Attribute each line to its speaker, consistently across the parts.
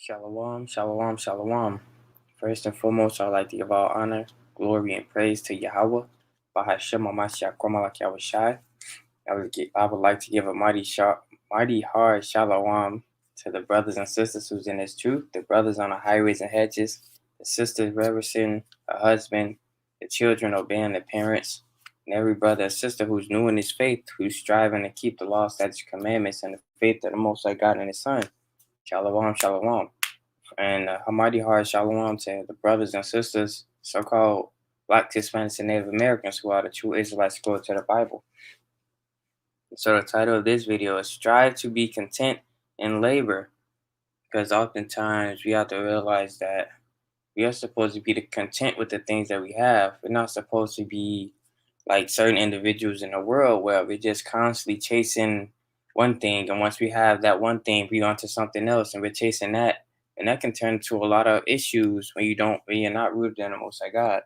Speaker 1: Shalom, shalom, shalom. First and foremost, I'd like to give all honor, glory, and praise to Yahweh, Bahashem Hamashiach Komalak Yahushai. I would like to give a mighty hard shalom to the brothers and sisters who's in this truth, the brothers on the highways and hedges, the sisters reverencing a husband, the children obeying their parents, and every brother and sister who's new in his faith, who's striving to keep the law, statutes, commandments, and the faith of the Most High God and His Son. Shalom, shalom. And a mighty hard shalom to the brothers and sisters, so-called Black, Hispanics, and Native Americans who are the true Israelites according to the Bible. So the title of this video is Strive to be Content in Labor, because oftentimes we have to realize that we are supposed to be content with the things that we have. We're not supposed to be like certain individuals in the world where we're just constantly chasing one thing, and once we have that one thing, we're on to something else, and we're chasing that, and that can turn into a lot of issues when you're not rooted in the Most High God.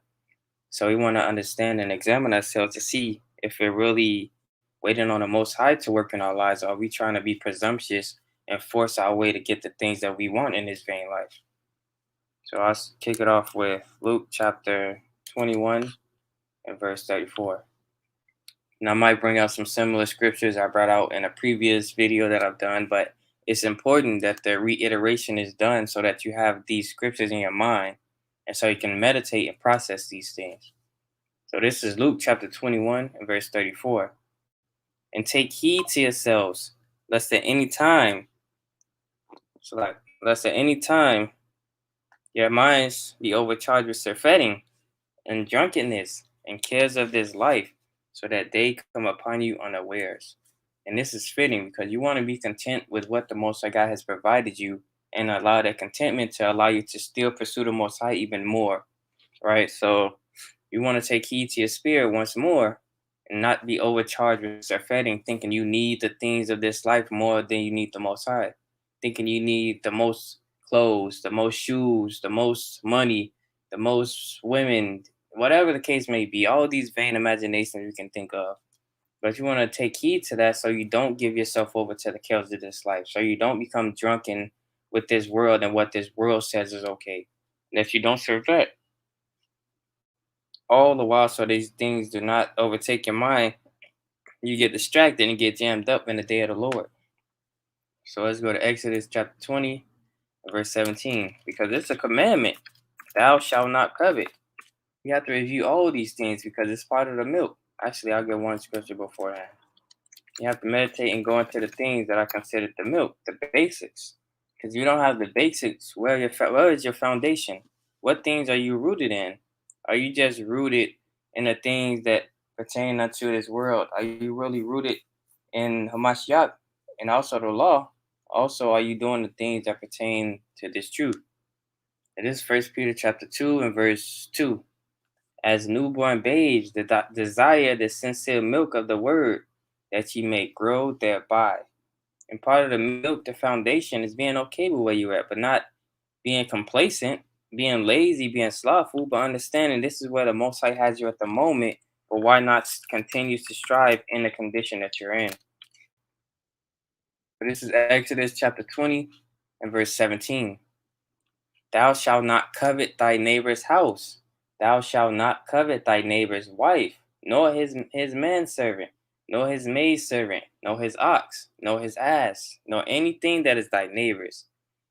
Speaker 1: So we want to understand and examine ourselves to see if we're really waiting on the Most High to work in our lives, or are we trying to be presumptuous and force our way to get the things that we want in this vain life. So I'll kick it off with Luke chapter 21 and verse 34. And I might bring out some similar scriptures I brought out in a previous video that I've done, but it's important that the reiteration is done so that you have these scriptures in your mind and so you can meditate and process these things. So this is Luke chapter 21 and verse 34. And take heed to yourselves, lest at any time your minds be overcharged with surfeiting and drunkenness and cares of this life, so that they come upon you unawares. And this is fitting because you want to be content with what the Most High God has provided you, and allow that contentment to allow you to still pursue the Most High even more, right? So you want to take heed to your spirit once more and not be overcharged with surfeiting, thinking you need the things of this life more than you need the Most High, thinking you need the most clothes, the most shoes, the most money, the most women, whatever the case may be, all these vain imaginations you can think of. But you want to take heed to that so you don't give yourself over to the cares of this life, so you don't become drunken with this world and what this world says is okay. And if you don't serve that, all the while, so these things do not overtake your mind, you get distracted and get jammed up in the day of the Lord. So let's go to Exodus chapter 20, verse 17, because it's a commandment. Thou shalt not covet. You have to review all these things because it's part of the milk. Actually, I'll get one scripture beforehand. You have to meditate and go into the things that are considered the milk, the basics. Because you don't have the basics, where is your foundation? What things are you rooted in? Are you just rooted in the things that pertain unto this world? Are you really rooted in Hamashiach and also the law? Also, are you doing the things that pertain to this truth? It is 1 Peter chapter 2 and verse 2. As newborn babes, desire the sincere milk of the word, that ye may grow thereby. And part of the milk, the foundation, is being okay with where you're at, but not being complacent, being lazy, being slothful, but understanding this is where the Most High has you at the moment, but why not continue to strive in the condition that you're in? But this is Exodus chapter 20 and verse 17. Thou shalt not covet thy neighbor's house. Thou shalt not covet thy neighbor's wife, nor his manservant, nor his maidservant, nor his ox, nor his ass, nor anything that is thy neighbor's.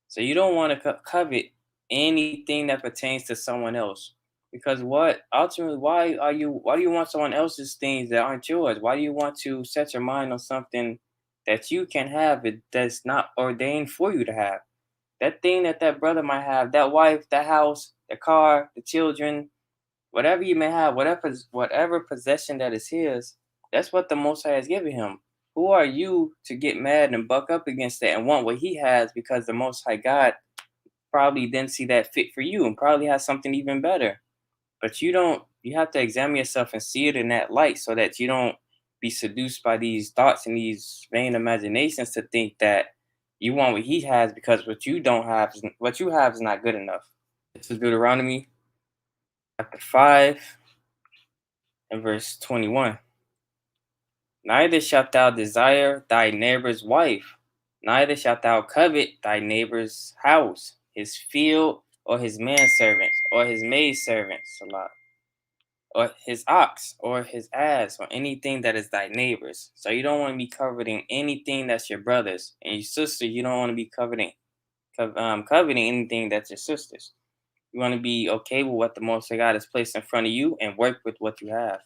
Speaker 1: So you don't want to covet anything that pertains to someone else. Because ultimately, why do you want someone else's things that aren't yours? Why do you want to set your mind on something that you can have that's not ordained for you to have? That thing that brother might have, that wife, that house, the car, the children, whatever you may have, whatever possession that is his, that's what the Most High has given him. Who are you to get mad and buck up against that and want what he has, because the Most High God probably didn't see that fit for you and probably has something even better. But you have to examine yourself and see it in that light, so that you don't be seduced by these thoughts and these vain imaginations to think that you want what he has, because what you have is not good enough. This is Deuteronomy chapter 5 and verse 21. Neither shalt thou desire thy neighbor's wife, neither shalt thou covet thy neighbor's house, his field, or his manservants, or his maidservants, Salah, or his ox, or his ass, or anything that is thy neighbor's. So you don't want to be coveting anything that's your brother's, and your sister, you don't want to be coveting anything that's your sister's. You want to be okay with what the Most High God has placed in front of you and work with what you have.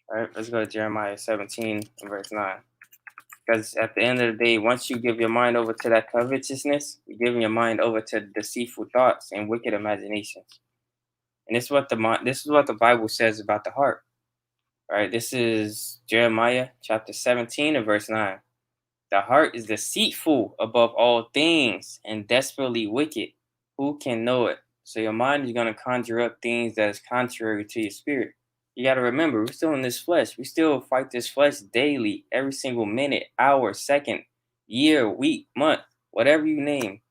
Speaker 1: All right, let's go to Jeremiah 17 and verse 9. Because at the end of the day, once you give your mind over to that covetousness, you're giving your mind over to deceitful thoughts and wicked imaginations. And this is what the Bible says about the heart. All right, this is Jeremiah chapter 17 and verse 9. The heart is deceitful above all things and desperately wicked. Who can know it? So your mind is going to conjure up things that is contrary to your spirit. You got to remember, we're still in this flesh. We still fight this flesh daily, every single minute, hour, second, year, week, month, whatever you name.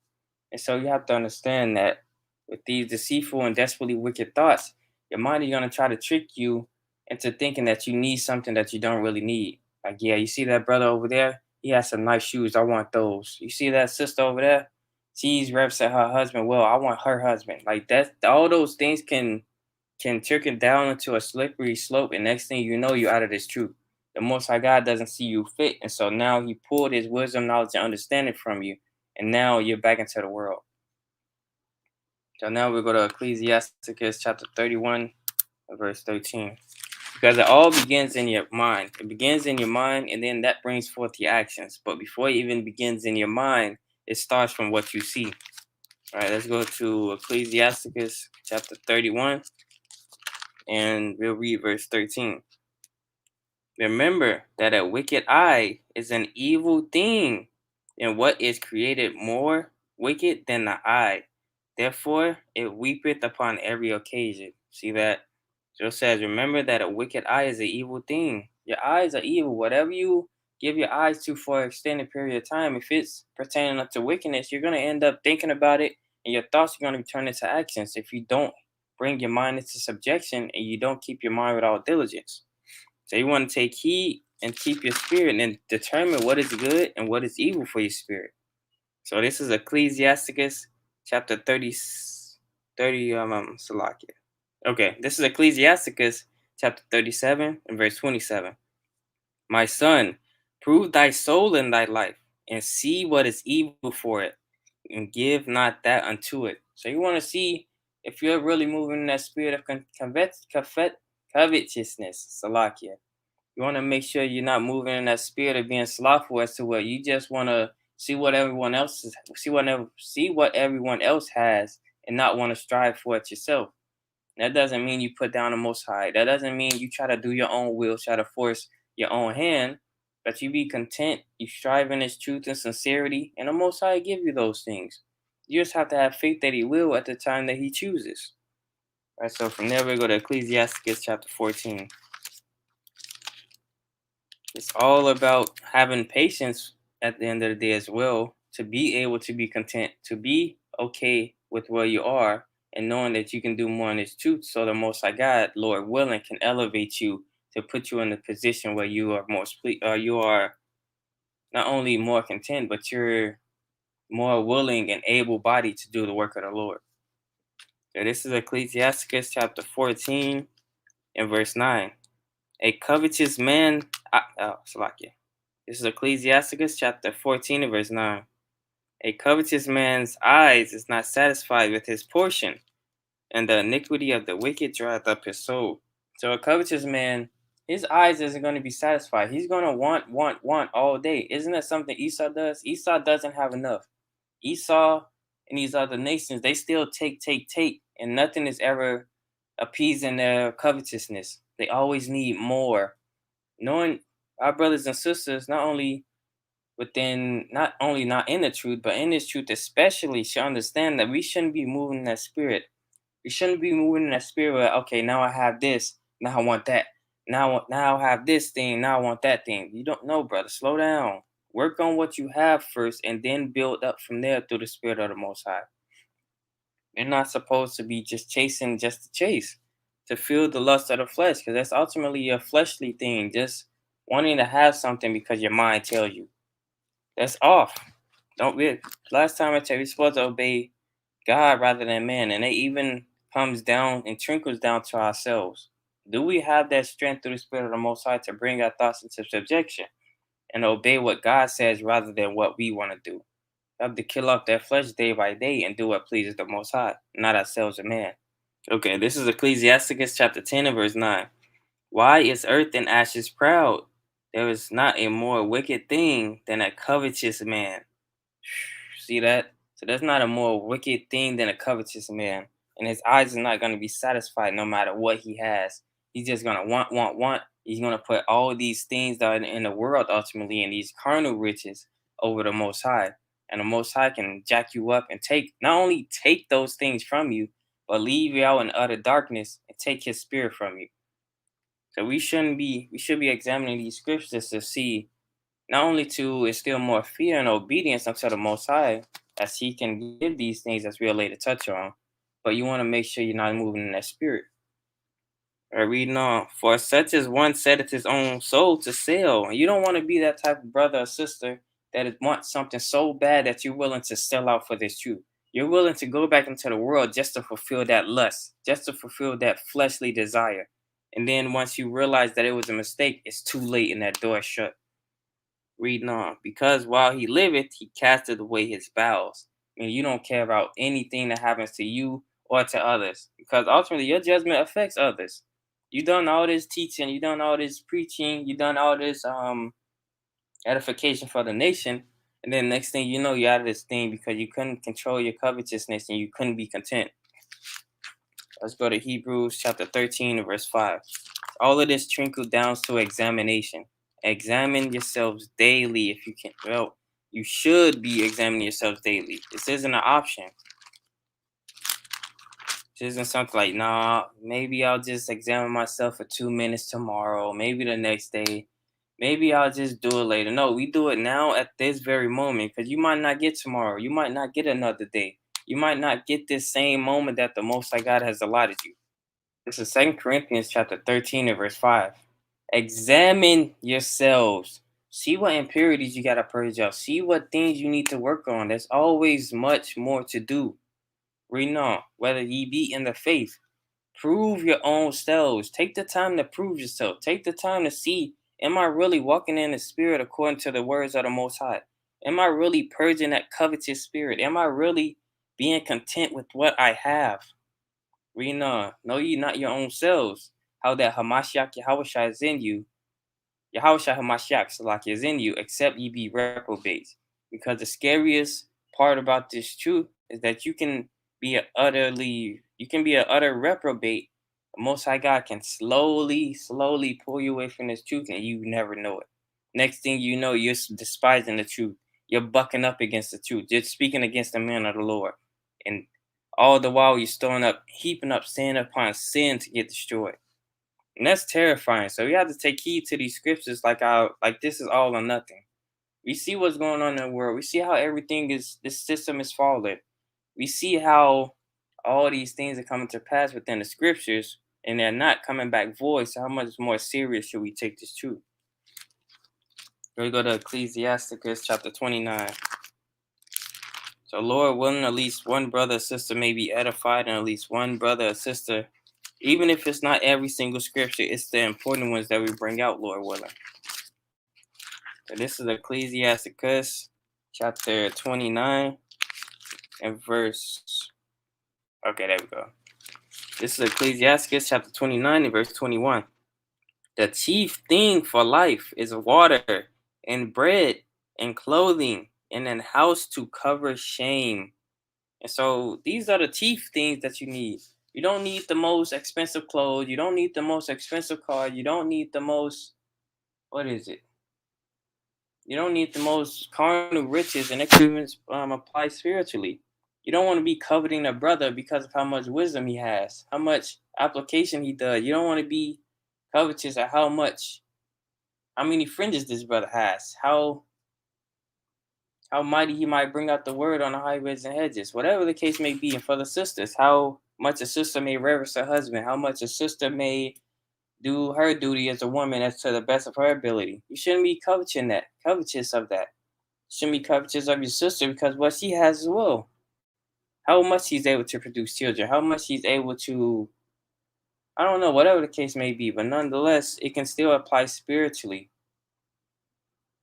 Speaker 1: And so you have to understand that with these deceitful and desperately wicked thoughts, your mind is going to try to trick you into thinking that you need something that you don't really need. Like, yeah, you see that brother over there? He has some nice shoes. I want those. You see that sister over there? She's representing her husband. Well, I want her husband. Like that, all those things can trickle down into a slippery slope, and next thing you know, you're out of this truth. The Most High God doesn't see you fit, and so now He pulled His wisdom, knowledge, and understanding from you, and now you're back into the world. So now we go to Ecclesiasticus chapter 31, verse 13. Because it all begins in your mind. It begins in your mind, and then that brings forth the actions. But before it even begins in your mind, it starts from what you see. All right, let's go to Ecclesiasticus chapter 31, and we'll read verse 13. Remember that a wicked eye is an evil thing, and what is created more wicked than the eye. Therefore, it weepeth upon every occasion. See that? So it says, remember that a wicked eye is an evil thing. Your eyes are evil. Whatever you give your eyes to for an extended period of time, if it's pertaining up to wickedness, you're going to end up thinking about it, and your thoughts are going to be turned into actions if you don't bring your mind into subjection and you don't keep your mind with all diligence. So you want to take heed and keep your spirit and determine what is good and what is evil for your spirit. So this is Ecclesiasticus chapter 30 Salakia. Okay, this is Ecclesiasticus chapter 37 and verse 27. My son, prove thy soul in thy life, and see what is evil for it, and give not that unto it. So you want to see if you're really moving in that spirit of covetousness, Salakia. You want to make sure you're not moving in that spirit of being slothful as to what you just want to see what everyone else is, see what everyone else has, and not want to strive for it yourself. That doesn't mean you put down the Most High. That doesn't mean you try to do your own will, try to force your own hand. But you be content, you strive in His truth and sincerity, and the Most High give you those things. You just have to have faith that He will at the time that He chooses. All right, so from there we go to Ecclesiasticus chapter 14. It's all about having patience at the end of the day as well, to be able to be content, to be okay with where you are, and knowing that you can do more in His truth, so the Most High God, Lord willing, can elevate you to put you in a position where you are you are not only more content, but you're more willing and able-bodied to do the work of the Lord. So this is Ecclesiasticus chapter 14 and verse 9. A covetous man, Salakia. This is Ecclesiasticus chapter 14 and verse 9. A covetous man's eyes is not satisfied with his portion, and the iniquity of the wicked draweth up his soul. So a covetous man, his eyes isn't going to be satisfied. He's going to want all day. Isn't that something Esau does? Esau doesn't have enough. Esau and these other nations, they still take, and nothing is ever appeasing their covetousness. They always need more. Knowing our brothers and sisters, not only not in the truth, but in this truth especially, should understand that we shouldn't be moving in that spirit. We shouldn't be moving in that spirit where, okay, now I have this, now I want that. Now I have this thing, now I want that thing. You don't know, brother. Slow down. Work on what you have first, and then build up from there through the Spirit of the Most High. You're not supposed to be just chasing just to chase, to feel the lust of the flesh, because that's ultimately a fleshly thing, just wanting to have something because your mind tells you. That's off. Last time I checked, we're supposed to obey God rather than man, and it even comes down and trickles down to ourselves. Do we have that strength through the Spirit of the Most High to bring our thoughts into subjection and obey what God says rather than what we want to do? We have to kill off that flesh day by day and do what pleases the Most High, not ourselves and man. Okay, this is Ecclesiasticus chapter 10 and verse 9. Why is earth and ashes proud? There is not a more wicked thing than a covetous man. See that? So there's not a more wicked thing than a covetous man. And his eyes are not going to be satisfied no matter what he has. He's just going to want. He's going to put all these things that are in the world ultimately and these carnal riches over the Most High. And the Most High can jack you up and not only take those things from you, but leave you out in utter darkness and take his spirit from you. So we should be examining these scriptures to see not only to instill more fear and obedience unto the Most High, as He can give these things as we'll later touch on, but you want to make sure you're not moving in that spirit. All right, reading on. For such as one setteth his own soul to sell. You don't want to be that type of brother or sister that wants something so bad that you're willing to sell out for this truth. You're willing to go back into the world just to fulfill that lust, just to fulfill that fleshly desire. And then once you realize that it was a mistake, it's too late and that door is shut. Reading on. Because while he liveth, he casteth away his bowels. I mean, you don't care about anything that happens to you or to others. Because ultimately, your judgment affects others. You done all this teaching, you done all this preaching, you done all this edification for the nation. And then next thing you know, you're out of this thing because you couldn't control your covetousness and you couldn't be content. Let's go to Hebrews chapter 13 and verse 5. All of this trickled down to examination. Examine yourselves daily if you can. Well, you should be examining yourselves daily. This isn't an option. This isn't something like, nah, maybe I'll just examine myself for 2 minutes tomorrow, maybe the next day. Maybe I'll just do it later. No, we do it now at this very moment because you might not get tomorrow. You might not get another day. You might not get this same moment that the Most High God has allotted you. This is 2 Corinthians chapter 13 and verse 5. Examine yourselves. See what impurities you got to purge out. See what things you need to work on. There's always much more to do. Read on. Whether ye be in the faith, prove your own selves. Take the time to prove yourself. Take the time to see, am I really walking in the spirit according to the words of the Most High? Am I really purging that covetous spirit? Am I really being content with what I have? Read on. Know ye not your own selves, how that Hamashiach Yahushua is in you. Yahushua Hamashiach Salaki is in you, except ye be reprobates. Because the scariest part about this truth is that you can be an utter reprobate. The Most High God can slowly pull you away from this truth, and you never know it. Next thing you know, you're despising the truth. You're bucking up against the truth. You're speaking against the man of the Lord, and all the while you're heaping up sin upon sin to get destroyed. And that's terrifying. So we have to take heed to these scriptures like this is all or nothing. We see what's going on in the world. We see how this system is falling. We see how all these things are coming to pass within the scriptures and they're not coming back void. So how much more serious should we take this truth? We go to Ecclesiasticus chapter 29. So Lord willing, at least one brother or sister may be edified, and at least one brother or sister, even if it's not every single scripture, it's the important ones that we bring out, Lord willing. So this is Ecclesiasticus chapter 29 and verse. Okay, there we go. This is Ecclesiasticus chapter 29 and verse 21. The chief thing for life is water and bread and clothing and a house to cover shame. And so these are the chief things that you need. You don't need the most expensive clothes. You don't need the most expensive car. You don't need the most, you don't need the most carnal riches, and it can even apply spiritually. You don't want to be coveting a brother because of how much wisdom he has, how much application he does. You don't want to be covetous at how many fringes this brother has, how mighty he might bring out the word on the highways and hedges, whatever the case may be. And for the sisters, how much a sister may reverence her husband, how much a sister may do her duty as a woman as to the best of her ability. You shouldn't be covetous of that. shouldn't be covetous of your sister because what she has as well. How much she's able to produce children, how much she's able to, I don't know, whatever the case may be, but nonetheless, it can still apply spiritually.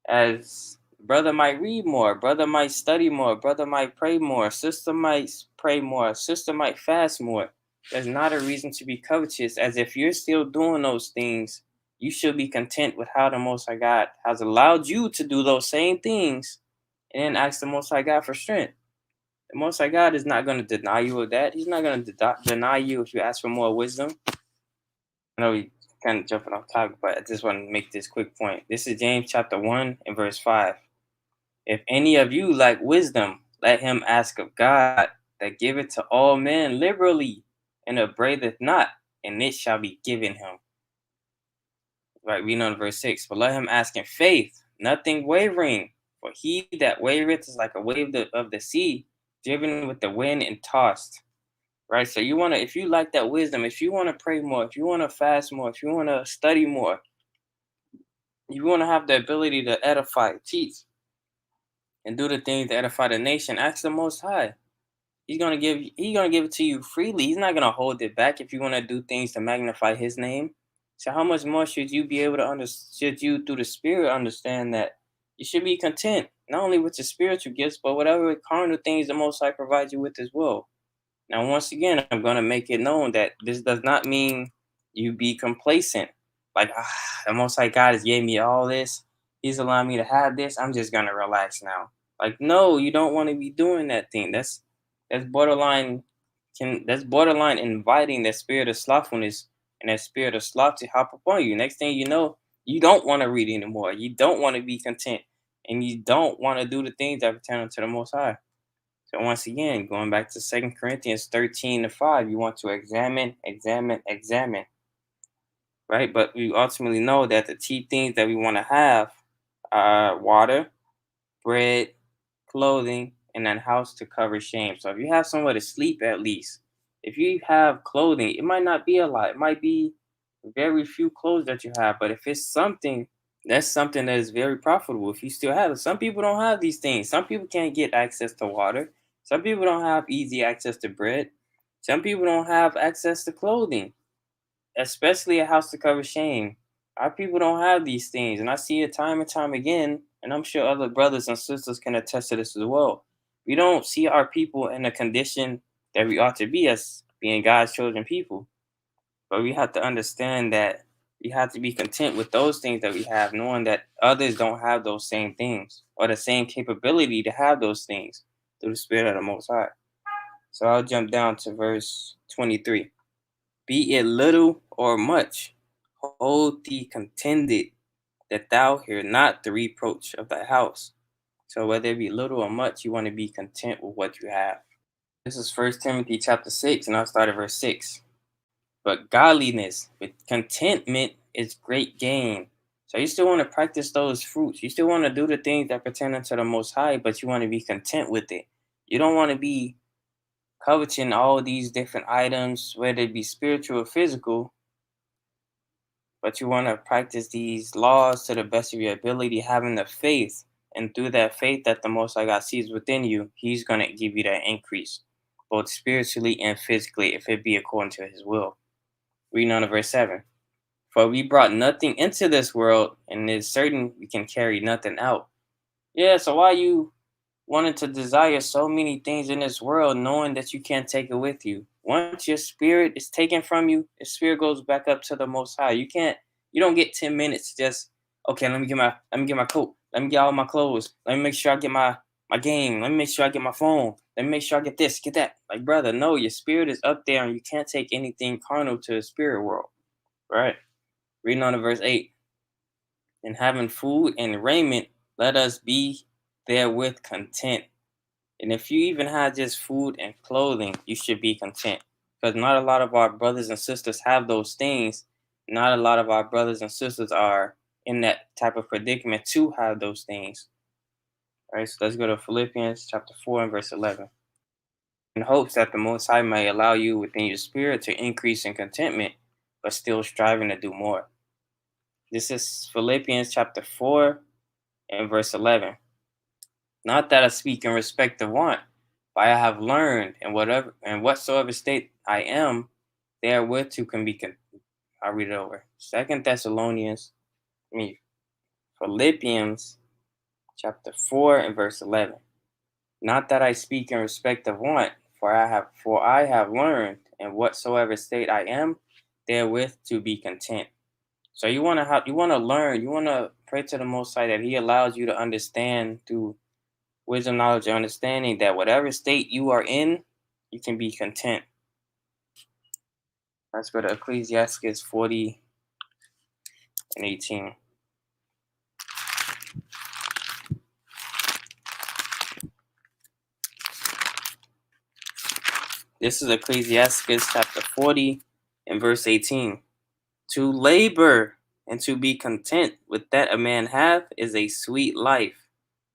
Speaker 1: As brother might read more, brother might study more, brother might pray more, sister might pray more, sister might fast more. There's not a reason to be covetous, as if you're still doing those things, you should be content with how the Most High God has allowed you to do those same things, and then ask the Most High God for strength. The Most High God is not going to deny you of that. He's not going to deny you if you ask for more wisdom. I know we kind of jumping off topic, but I just want to make this quick point. This is James chapter 1 and verse 5. If any of you lack wisdom, let him ask of God, that giveth to all men liberally, and upbraideth not, and it shall be given him. Right, reading on verse 6. But let him ask in faith, nothing wavering. For he that wavereth is like a wave of the sea, driven with the wind and tossed. Right, so you want to, if you like that wisdom, if you want to pray more, if you want to fast more, if you want to study more, you want to have the ability to edify, teach, and do the things that edify the nation, ask the Most High. He's gonna give it to you freely. He's not gonna hold it back if you want to do things to magnify His name. So how much more should you be able to should you through the Spirit understand that you should be content not only with the spiritual gifts, but whatever carnal things the Most High provides you with as well. Now, once again, I'm gonna make it known that this does not mean you be complacent. Like the Most High God has gave me all this. He's allowing me to have this. I'm just gonna relax now. Like, no, you don't want to be doing that thing. That's borderline that's borderline inviting that spirit of slothfulness and that spirit of sloth to hop upon you. Next thing you know, you don't want to read anymore. You don't want to be content, and you don't want to do the things that pertain to the Most High. So once again, going back to 2 Corinthians 13:5, you want to examine, examine, examine, right? But we ultimately know that the key things that we want to have are water, bread, clothing, and then house to cover shame. So if you have somewhere to sleep, at least, if you have clothing, it might not be a lot. It might be very few clothes that you have. But if it's something, that's something that is very profitable if you still have it. Some people don't have these things. Some people can't get access to water. Some people don't have easy access to bread. Some people don't have access to clothing, especially a house to cover shame. Our people don't have these things, and I see it time and time again, and I'm sure other brothers and sisters can attest to this as well. We don't see our people in the condition that we ought to be as being God's chosen people, but we have to understand that we have to be content with those things that we have, knowing that others don't have those same things or the same capability to have those things through the Spirit of the Most High. So I'll jump down to verse 23. Be it little or much, hold thee contented, that thou hear not the reproach of thy house. So whether it be little or much, you want to be content with what you have. This is 1 Timothy chapter 6, and I'll start at verse 6. But godliness with contentment is great gain. So you still want to practice those fruits. You still want to do the things that pertain unto the Most High, but you want to be content with it. You don't want to be coveting all these different items, whether it be spiritual or physical, but you want to practice these laws to the best of your ability, having the faith. And through that faith that the Most High God sees within you, He's going to give you that increase, both spiritually and physically, if it be according to His will. Reading on to verse 7. For we brought nothing into this world, and it is certain we can carry nothing out. Yeah, so why you wanting to desire so many things in this world, knowing that you can't take it with you? Once your spirit is taken from you, the spirit goes back up to the Most High. You don't get 10 minutes to just, okay, let me get my coat, let me get all my clothes, let me make sure I get my game, let me make sure I get my phone, let me make sure I get this, get that. Like, brother, no, your spirit is up there, and you can't take anything carnal to the spirit world, right? Reading on to verse 8. And having food and raiment, let us be therewith content. And if you even have just food and clothing, you should be content. Because not a lot of our brothers and sisters have those things. Not a lot of our brothers and sisters are in that type of predicament to have those things. All right, so let's go to Philippians chapter 4 and verse 11. In hopes that the Most High may allow you within your spirit to increase in contentment, but still striving to do more. This is Philippians chapter 4 and verse 11. Not that I speak in respect of want, for I have learned, and whatsoever state I am, therewith to can be. I'll read it over. Second Thessalonians, I mean Philippians, chapter 4 and verse 11. Not that I speak in respect of want, for I have learned, in whatsoever state I am, therewith to be content. So you want to learn, you want to pray to the Most High that He allows you to understand through wisdom, knowledge, and understanding that whatever state you are in, you can be content. Let's go to Ecclesiastes 40 and 18. This is Ecclesiastes chapter 40 and verse 18. To labor and to be content with that a man hath is a sweet life,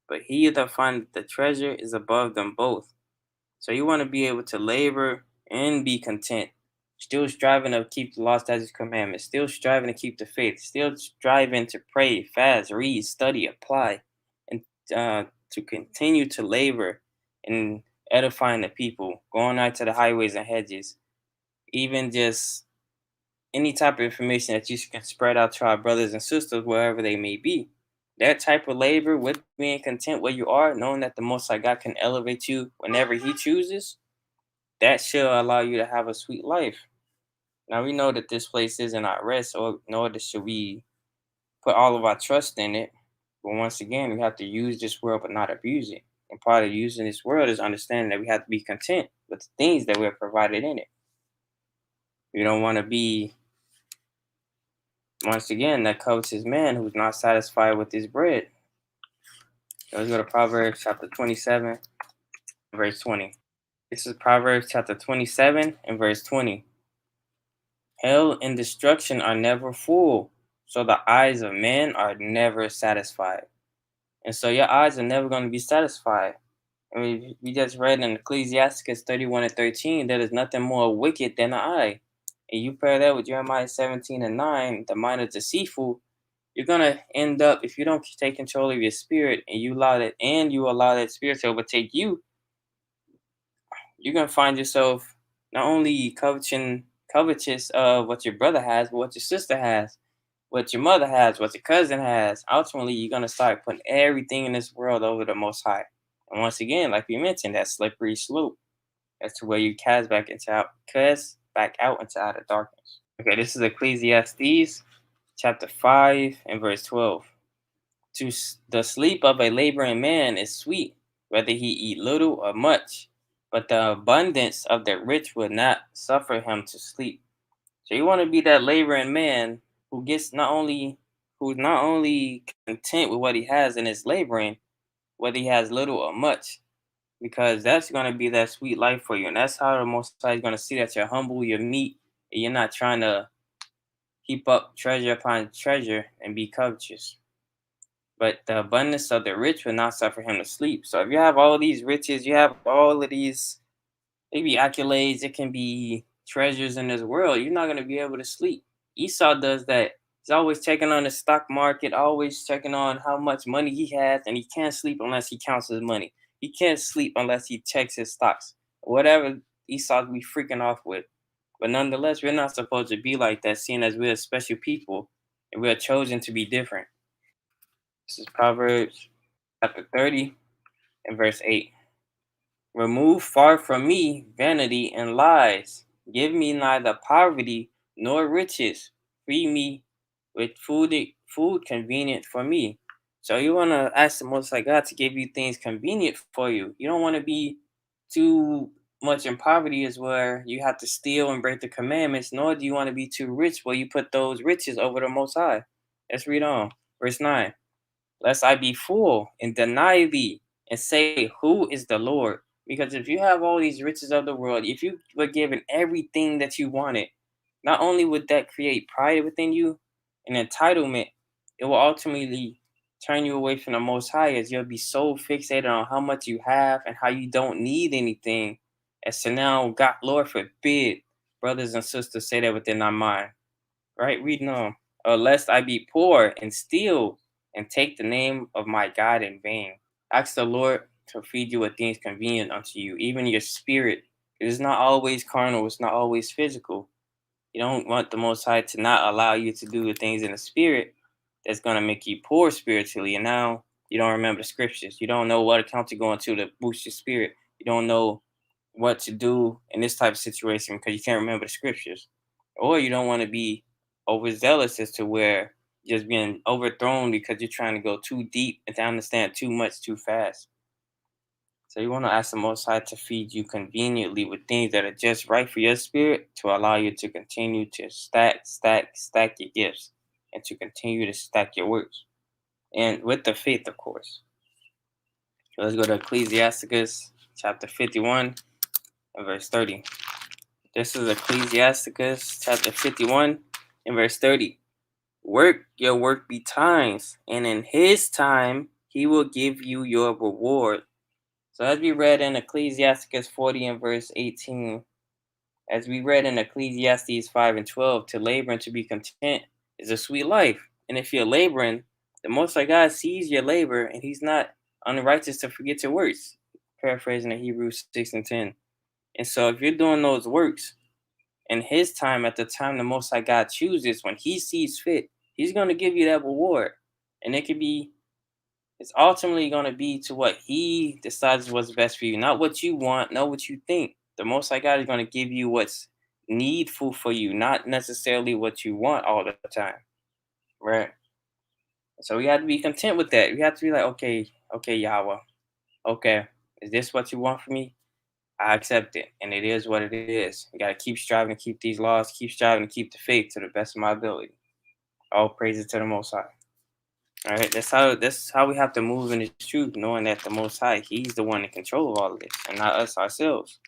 Speaker 1: but he that findeth the treasure is above them both. So you want to be able to labor and be content, still striving to keep the law, statutes, commandments, still striving to keep the faith, still striving to pray, fast, read, study, apply, and to continue to labor in edifying the people, going out to the highways and hedges, even just any type of information that you can spread out to our brothers and sisters wherever they may be. That type of labor with being content where you are, knowing that the Most High God can elevate you whenever He chooses, that shall allow you to have a sweet life. Now we know that this place isn't our rest, or nor should we put all of our trust in it. But once again, we have to use this world but not abuse it. And part of using this world is understanding that we have to be content with the things that we're provided in it. We don't want to be, once again, that covetous man who's not satisfied with his bread. So let's go to Proverbs chapter 27, verse 20. This is Proverbs chapter 27 and verse 20. Hell and destruction are never full, so the eyes of men are never satisfied. And so your eyes are never going to be satisfied. I mean, we just read in Ecclesiastes 31 and 13 that is nothing more wicked than the eye. And you pair that with Jeremiah 17 and 9, the mind is deceitful, you're gonna end up, if you don't take control of your spirit and you allow that spirit to overtake you, you're gonna find yourself not only covetous of what your brother has, but what your sister has, what your mother has, what your cousin has. Ultimately, you're gonna start putting everything in this world over the Most High. And once again, like we mentioned, that slippery slope. That's to where you cast back out into outer darkness. Okay, this is Ecclesiastes chapter 5 and verse 12. The sleep of a laboring man is sweet, whether he eat little or much, but the abundance of the rich will not suffer him to sleep. So you want to be that laboring man who's not only content with what he has in his laboring, whether he has little or much, because that's going to be that sweet life for you, and that's how the Most High is going to see that you're humble, you're meek, and you're not trying to heap up treasure upon treasure and be covetous. But the abundance of the rich will not suffer him to sleep. So if you have all these riches, you have all of these, maybe accolades, it can be treasures in this world, you're not going to be able to sleep. Esau does that. He's always checking on the stock market, always checking on how much money he has, and he can't sleep unless he counts his money. He can't sleep unless he checks his stocks. Whatever Esau be freaking off with. But nonetheless, we're not supposed to be like that, seeing as we're special people and we're chosen to be different. This is Proverbs chapter 30 and verse 8. Remove far from me vanity and lies. Give me neither poverty nor riches. Feed me with food convenient for me. So you want to ask the Most High God to give you things convenient for you. You don't want to be too much in poverty is where you have to steal and break the commandments, nor do you want to be too rich where you put those riches over the Most High. Let's read on. Verse 9. Lest I be full and deny thee and say, who is the Lord? Because if you have all these riches of the world, if you were given everything that you wanted, not only would that create pride within you and entitlement, it will ultimately turn you away from the Most High, as you'll be so fixated on how much you have and how you don't need anything. As to now, God, Lord forbid, brothers and sisters say that within our mind. Right? Reading on. Or lest I be poor and steal and take the name of my God in vain. Ask the Lord to feed you with things convenient unto you, even your spirit. It is not always carnal, it's not always physical. You don't want the Most High to not allow you to do the things in the spirit that's going to make you poor spiritually. And now you don't remember the scriptures. You don't know what account to go into to boost your spirit. You don't know what to do in this type of situation because you can't remember the scriptures. Or you don't want to be overzealous as to where you're just being overthrown because you're trying to go too deep and to understand too much too fast. So you want to ask the Most High to feed you conveniently with things that are just right for your spirit to allow you to continue to stack your gifts and to continue to stack your works. And with the faith, of course. So let's go to Ecclesiasticus chapter 51 and verse 30. This is Ecclesiasticus chapter 51 and verse 30. Work your work betimes, and in his time he will give you your reward. So as we read in Ecclesiasticus 40 and verse 18, as we read in Ecclesiastes 5 and 12, to labor and to be content is a sweet life. And if you're laboring, the Most High God sees your labor and he's not unrighteous to forget your works. Paraphrasing the Hebrews 6 and 10. And so if you're doing those works in his time, at the time the Most High God chooses, when he sees fit, he's going to give you that reward. And it could be, it's ultimately going to be to what he decides what's best for you, not what you want, not what you think. The Most High God is going to give you what's needful for you, not necessarily what you want all the time, right? So we have to be content with that. We have to be like, okay, Yahweh, okay, is this what you want for me? I accept it, and it is what it is. You got to keep striving to keep these laws, keep striving to keep the faith to the best of my ability. All praises to the Most High. All right, that's how we have to move in the truth, knowing that the Most High, he's the one in control of all of this, and not us ourselves.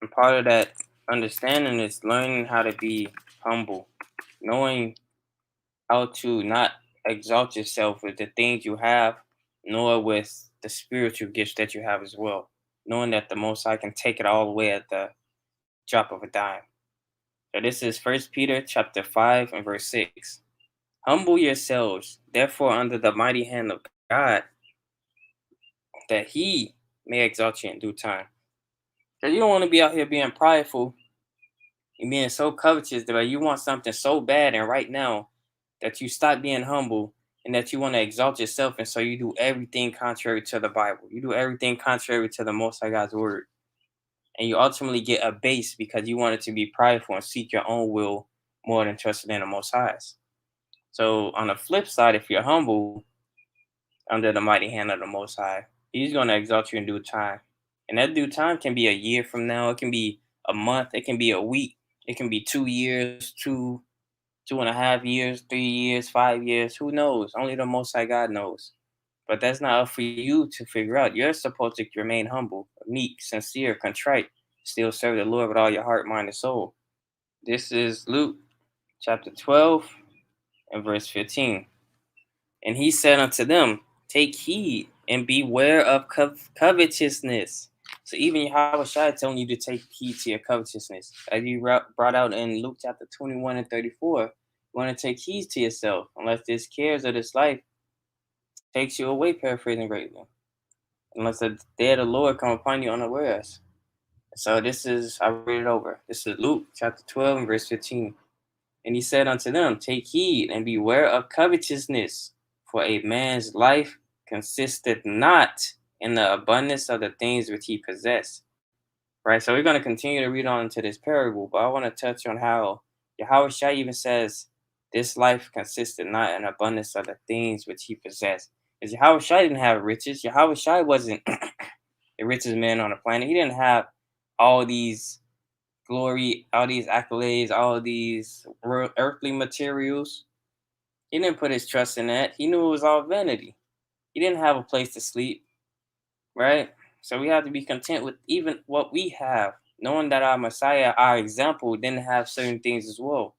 Speaker 1: And part of that understanding is learning how to be humble, knowing how to not exalt yourself with the things you have, nor with the spiritual gifts that you have as well. Knowing that the Most High can take it all away at the drop of a dime. So this is 1 Peter chapter 5 and verse 6. Humble yourselves, therefore, under the mighty hand of God, that he may exalt you in due time. So you don't want to be out here being prideful and being so covetous that you want something so bad and right now that you stop being humble and that you want to exalt yourself, and so you do everything contrary to the Bible. You do everything contrary to the Most High God's word. And you ultimately get abased because you want it to be prideful and seek your own will more than trusting in the Most High's. So on the flip side, if you're humble under the mighty hand of the Most High, he's going to exalt you in due time. And that due time can be a year from now. It can be a month. It can be a week. It can be 2 years, 2.5 years, 3 years, 5 years. Who knows? Only the Most High God knows. But that's not up for you to figure out. You're supposed to remain humble, meek, sincere, contrite. Still serve the Lord with all your heart, mind, and soul. This is Luke chapter 12 and verse 15. And he said unto them, take heed and beware of covetousness. So even Yahweh Shai telling you to take heed to your covetousness. As you brought out in Luke chapter 21 and 34, you want to take heed to yourself, unless this cares of this life takes you away, paraphrasing greatly. Unless the day of the Lord come upon you unawares. So this is, I read it over. This is Luke chapter 12 and verse 15. And he said unto them, take heed and beware of covetousness, for a man's life consisteth not in the abundance of the things which he possessed. Right? So we're going to continue to read on into this parable, but I want to touch on how Yahweh Shai even says this life consisted not in abundance of the things which he possessed. Because Yahweh Shai didn't have riches. Yahweh Shai wasn't the richest man on the planet. He didn't have all these glory, all these accolades, all these earthly materials. He didn't put his trust in that. He knew it was all vanity. He didn't have a place to sleep, right? So we have to be content with even what we have, knowing that our Messiah, our example, didn't have certain things as well,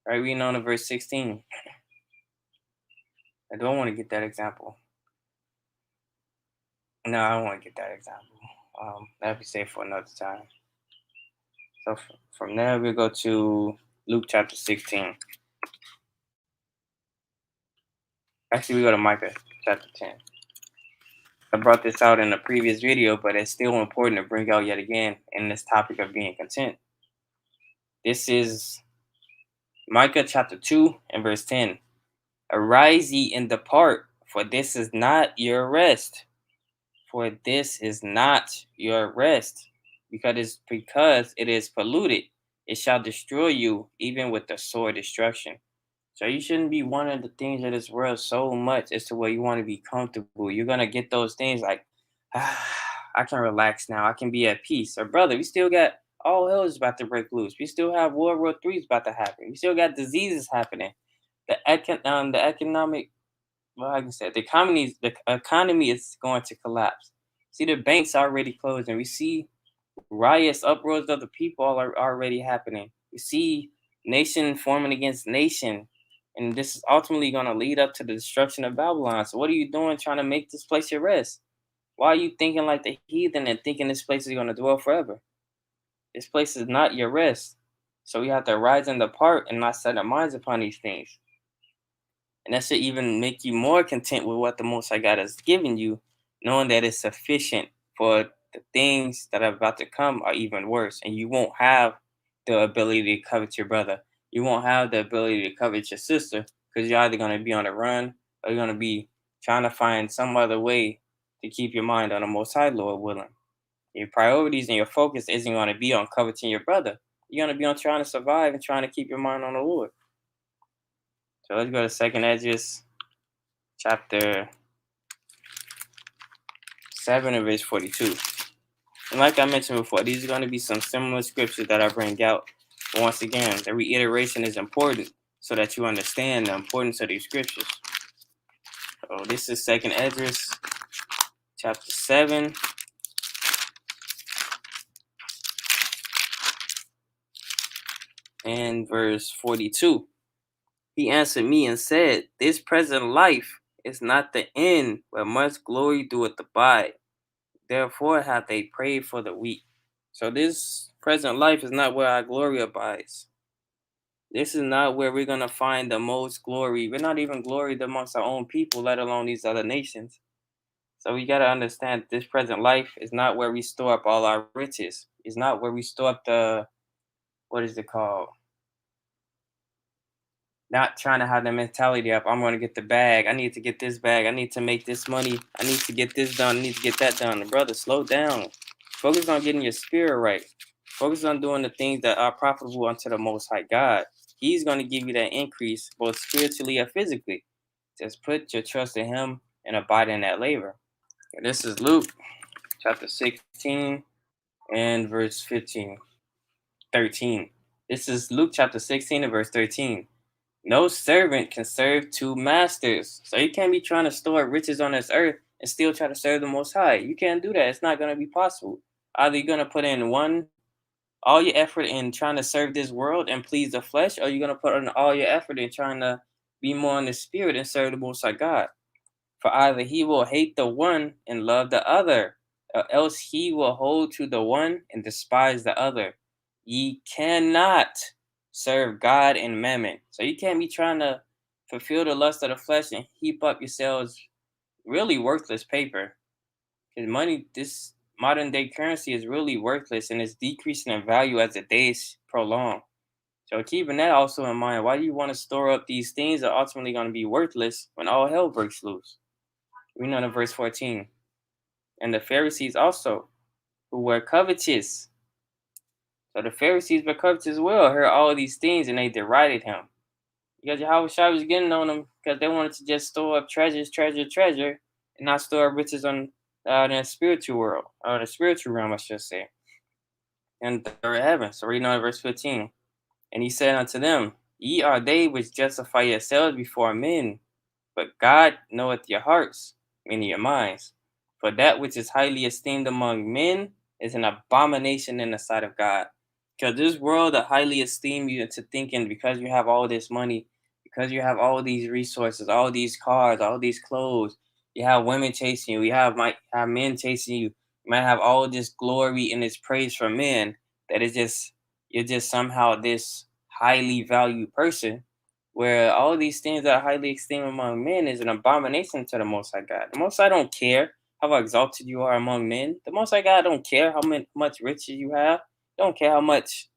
Speaker 1: right? We know in verse 16. I don't want to get that example. No, I don't want to get that example. That'll be safe for another time. So from there, we'll go to Luke chapter 16. Actually, we go to Micah chapter 10. I brought this out in a previous video, but it's still important to bring out yet again in this topic of being content. This is Micah chapter 2 and verse 10. Arise ye and depart, for this is not your rest. For this is not your rest, because it is polluted. It shall destroy you, even with the sword destruction. So you shouldn't be wanting the things of this world so much as to where you want to be comfortable. You're gonna get those things like, I can relax now. I can be at peace. Or brother, we still got all hell is about to break loose. We still have World War III is about to happen. We still got diseases happening. The economic, well, like I said, the economy is going to collapse. See, the banks already closed, and we see riots, uproars of the people are already happening. We see nation forming against nation, and this is ultimately going to lead up to the destruction of Babylon. So, what are you doing trying to make this place your rest? Why are you thinking like the heathen and thinking this place is going to dwell forever? This place is not your rest. So, we have to rise and depart and not set our minds upon these things. And that should even make you more content with what the Most High God has given you, knowing that it's sufficient for the things that are about to come are even worse. And you won't have the ability to covet your brother. You won't have the ability to covet your sister because you're either going to be on the run or you're going to be trying to find some other way to keep your mind on the Most High, Lord willing. Your priorities and your focus isn't going to be on coveting your brother. You're going to be on trying to survive and trying to keep your mind on the Lord. So let's go to 2nd Esdras chapter 7 and verse 42. And like I mentioned before, these are going to be some similar scriptures that I bring out. But once again, the reiteration is important so that you understand the importance of these scriptures. So this is 2nd Esdras chapter 7 and verse 42. He answered me and said, this present life is not the end, but much glory doeth abide. Therefore have they prayed for the weak. So this present life is not where our glory abides. This is not where we're going to find the most glory. We're not even gloried amongst our own people, let alone these other nations. So we got to understand this present life is not where we store up all our riches. It's not where we store up the, what is it called? Not trying to have the mentality of, I'm going to get the bag. I need to get this bag. I need to make this money. I need to get this done. I need to get that done. Brother, slow down. Focus on getting your spirit right. Focus on doing the things that are profitable unto the Most High God. He's going to give you that increase, both spiritually and physically. Just put your trust in Him and abide in that labor. And this is Luke chapter 16 and verse 13. This is Luke chapter 16 and verse 13. No servant can serve two masters. So you can't be trying to store riches on this earth and still try to serve the Most High. You can't do that. It's not going to be possible. Either you're going to put in all your effort in trying to serve this world and please the flesh, or you're going to put in all your effort in trying to be more in the spirit and serve the Most High God. For either he will hate the one and love the other, or else he will hold to the one and despise the other. Ye cannot serve God and mammon. So you can't be trying to fulfill the lust of the flesh and heap up yourselves really worthless paper. Because money, this modern day currency is really worthless and it's decreasing in value as the days prolong. So keeping that also in mind, why do you want to store up these things that are ultimately going to be worthless when all hell breaks loose? We know in verse 14. And the Pharisees also, who were covetous. So the Pharisees were covetous as well, heard all of these things and they derided him. Because Yahushua was getting on them because they wanted to just store up treasure, and not store up riches on the spiritual world, or the spiritual realm, I should say, and the third heaven. So reading on verse 15. And he said unto them, Ye are they which justify yourselves before men, but God knoweth your hearts, meaning your minds. For that which is highly esteemed among men is an abomination in the sight of God. Because this world that highly esteem you into thinking because you have all this money, because you have all these resources, all these cars, all these clothes, you have women chasing you, might have men chasing you, you might have all this glory and this praise from men that is just you're just somehow this highly valued person, where all these things that are highly esteemed among men is an abomination to the Most High God. The Most High don't care how exalted you are among men. The Most High God don't care how much riches you have. He don't care how much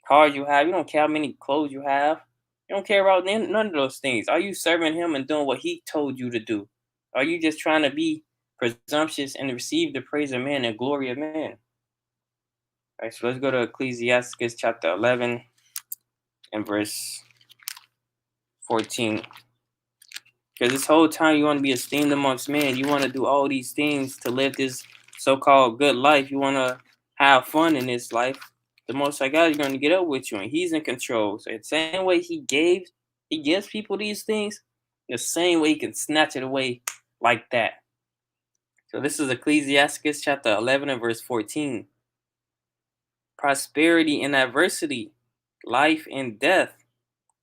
Speaker 1: cars you have. You don't care how many clothes you have. You don't care about none of those things. Are you serving him and doing what he told you to do? Are you just trying to be presumptuous and receive the praise of men and glory of men? All right, so let's go to Ecclesiastes chapter 11 and verse 14. Because this whole time you want to be esteemed amongst men. You want to do all these things to live this so-called good life. You want to have fun in this life. The Most High God is going to get up with you, and he's in control. So the same way he gives people these things, the same way he can snatch it away like that. So this is Ecclesiastes chapter 11 and verse 14. Prosperity and adversity, life and death,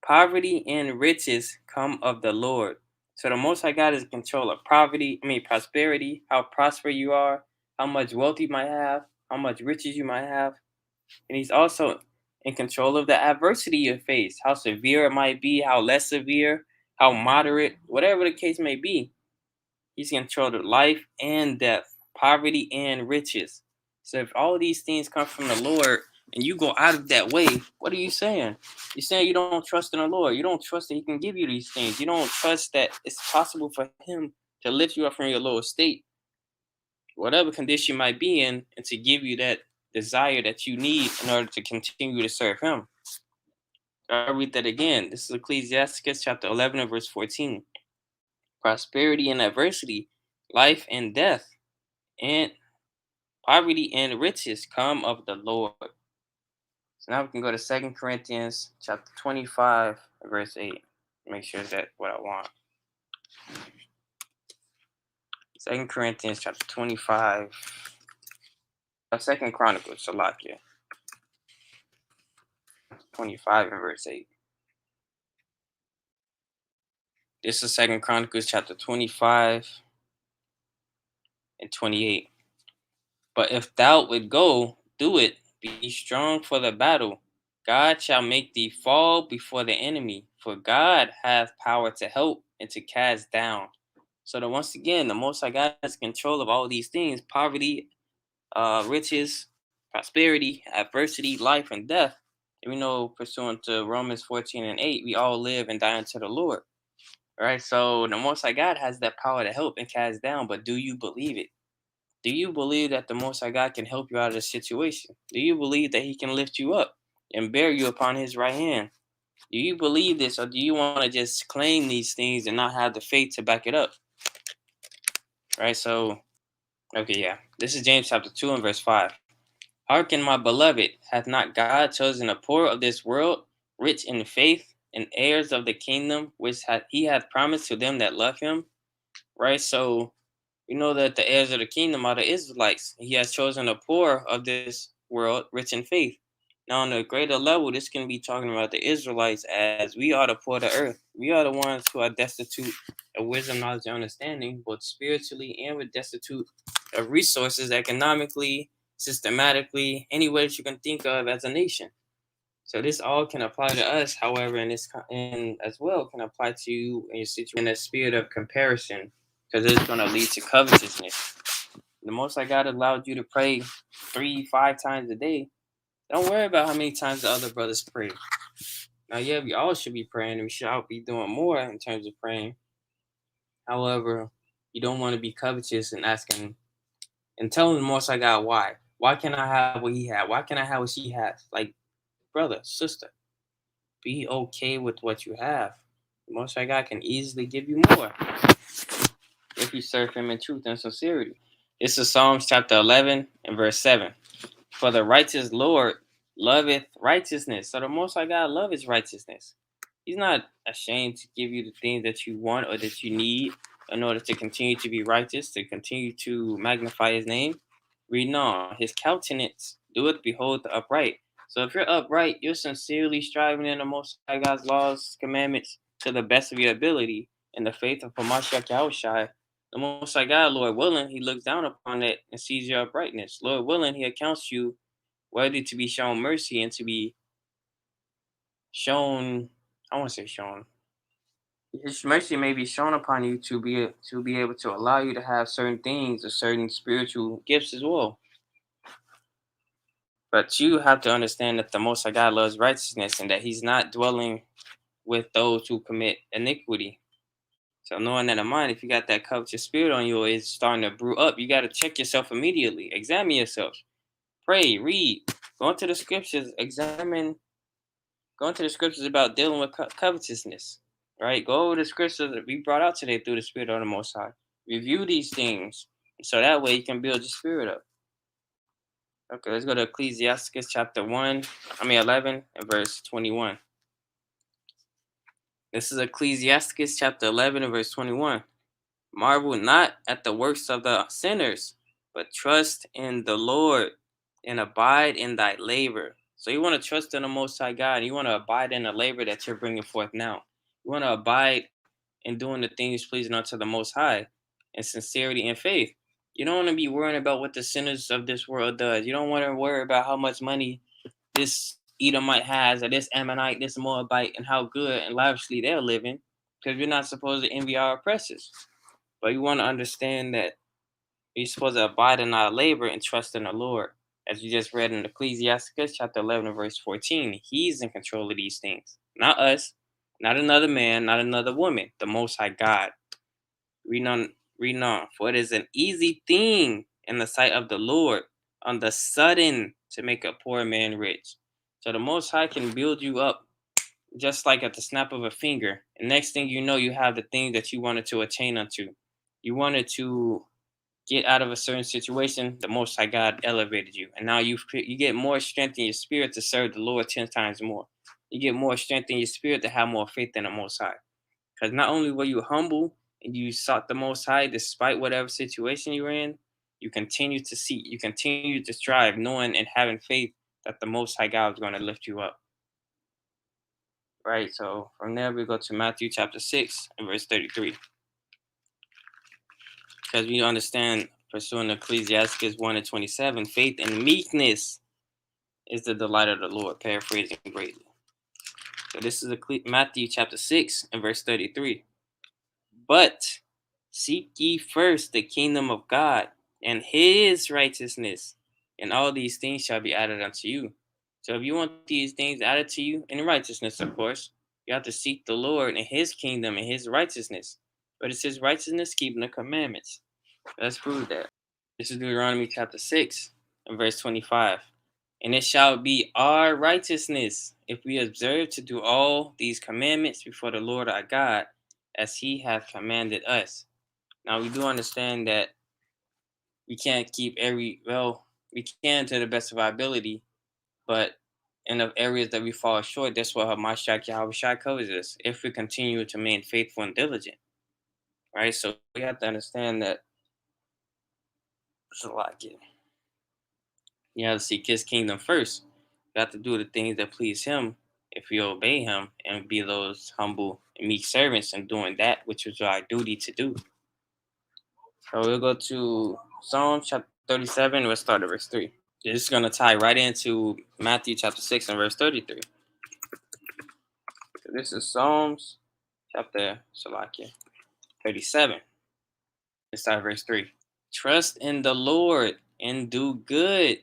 Speaker 1: poverty and riches come of the Lord. So the Most High God is in control of prosperity, how prosperous you are, how much wealth you might have, how much riches you might have. And he's also in control of the adversity you face, how severe it might be, how less severe, how moderate, whatever the case may be. He's in control of life and death, poverty and riches. So if all these things come from the Lord and you go out of that way, what are you saying? You're saying you don't trust in the Lord. You don't trust that he can give you these things. You don't trust that it's possible for him to lift you up from your lower state, whatever condition you might be in, and to give you that desire that you need in order to continue to serve him. I'll read that again. This is Ecclesiastes chapter 11 and verse 14. Prosperity and adversity, life and death, and poverty and riches come of the Lord. So now we can go to 2 Corinthians chapter 25, verse 8. Make sure that's what I want. 2 Corinthians chapter 25. 2 Chronicles, Salakia. 25 and verse 8. This is 2 Chronicles chapter 25 and 28. But if thou would go, do it. Be strong for the battle. God shall make thee fall before the enemy, for God hath power to help and to cast down. So that once again, the Most High God has control of all these things: poverty, riches, prosperity, adversity, life, and death. And we know, pursuant to Romans 14 and 8, we all live and die unto the Lord. All right, so the Most High God has that power to help and cast down, but do you believe it? Do you believe that the Most High God can help you out of this situation? Do you believe that he can lift you up and bear you upon his right hand? Do you believe this, or do you want to just claim these things and not have the faith to back it up? Right, so, okay, yeah. This is James chapter 2 and verse 5. Hearken, my beloved, hath not God chosen the poor of this world, rich in faith, and heirs of the kingdom, which he hath promised to them that love him? Right, so we know that the heirs of the kingdom are the Israelites. He has chosen the poor of this world, rich in faith. Now, on a greater level, this can be talking about the Israelites, as we are the poor of the earth. We are the ones who are destitute of wisdom, knowledge, and understanding, both spiritually and we're destitute of resources, economically, systematically, any way that you can think of as a nation. So this all can apply to us. However, and as well can apply to you in your situation in a spirit of comparison, because it's going to lead to covetousness. The Most High God allowed you to pray 3-5 times a day. Don't worry about how many times the other brothers pray. Now, yeah, we all should be praying, and we should all be doing more in terms of praying. However, you don't want to be covetous and asking and telling the Most High God why. Why can't I have what he had? Why can't I have what she has? Like, brother, sister, be okay with what you have. The Most High God can easily give you more if you serve him in truth and sincerity. This is Psalms chapter 11 and verse 7. For the righteous Lord loveth righteousness. So the Most High God loves righteousness. He's not ashamed to give you the things that you want or that you need in order to continue to be righteous, to continue to magnify his name. Read on. His countenance doeth behold the upright. So if you're upright, you're sincerely striving in the Most High God's laws, commandments to the best of your ability in the faith of Hamashiach Yahushai. The Most High God, Lord willing, he looks down upon it and sees your uprightness. Lord willing, he accounts you worthy to be shown mercy and to be shown, I want to say shown, His mercy may be shown upon you to be able to allow you to have certain things or certain spiritual gifts as well. But you have to understand that the Most High God loves righteousness and that He's not dwelling with those who commit iniquity. So knowing that in mind, if you got that covetous spirit on you, or it's starting to brew up, you got to check yourself immediately. Examine yourself. Pray, read, go into the scriptures, go into the scriptures about dealing with covetousness. Right? Go over the scriptures that we brought out today through the Spirit of the Most High. Review these things, so that way you can build your spirit up. Okay, let's go to Ecclesiastes chapter 11 and verse 21. This is Ecclesiastes chapter 11 and verse 21. Marvel not at the works of the sinners, but trust in the Lord and abide in thy labor. So you want to trust in the Most High God. You want to abide in the labor that you're bringing forth now. You want to abide in doing the things pleasing unto the Most High in sincerity and faith. You don't want to be worrying about what the sinners of this world does. You don't want to worry about how much money this Edomite has, or this Ammonite, this Moabite, and how good and lavishly they're living, because you're not supposed to envy our oppressors. But you want to understand that you're supposed to abide in our labor and trust in the Lord. As you just read in Ecclesiastes chapter 11 verse 14, He's in control of these things. Not us, not another man, not another woman, the Most High God. Read on. For it is an easy thing in the sight of the Lord on the sudden to make a poor man rich. So the Most High can build you up just like at the snap of a finger. And next thing you know, you have the thing that you wanted to attain unto. You wanted to get out of a certain situation, the Most High God elevated you. And now you get more strength in your spirit to serve the Lord 10 times more. You get more strength in your spirit to have more faith in the Most High. Because not only were you humble and you sought the Most High despite whatever situation you were in, you continue to seek, you continue to strive, knowing and having faith that the Most High God is going to lift you up. Right? So from there, we go to Matthew chapter 6 and verse 33. Because we understand, pursuing Ecclesiastes 1 and 27, faith and meekness is the delight of the Lord, paraphrasing greatly. So this is Matthew chapter 6 and verse 33. But seek ye first the kingdom of God and His righteousness, and all these things shall be added unto you. So if you want these things added to you, in righteousness, of course, you have to seek the Lord and His kingdom and His righteousness. But it's His righteousness keeping the commandments. Let's prove that. This is Deuteronomy chapter 6 and verse 25. And it shall be our righteousness if we observe to do all these commandments before the Lord our God, as He hath commanded us. Now we do understand that we can't keep we can to the best of our ability, but in the areas that we fall short, that's what Hamashiach Yahushua covers us, if we continue to remain faithful and diligent. Right? So we have to understand that it's a lot. You have to seek His kingdom first. You have to do the things that please Him if we obey Him and be those humble and meek servants and doing that which is our duty to do. So we'll go to Psalm chapter 37. Let's start at verse 3. This is going to tie right into Matthew chapter 6 and verse 33. So this is Psalms chapter 37. Let's start at verse 3. Trust in the Lord and do good,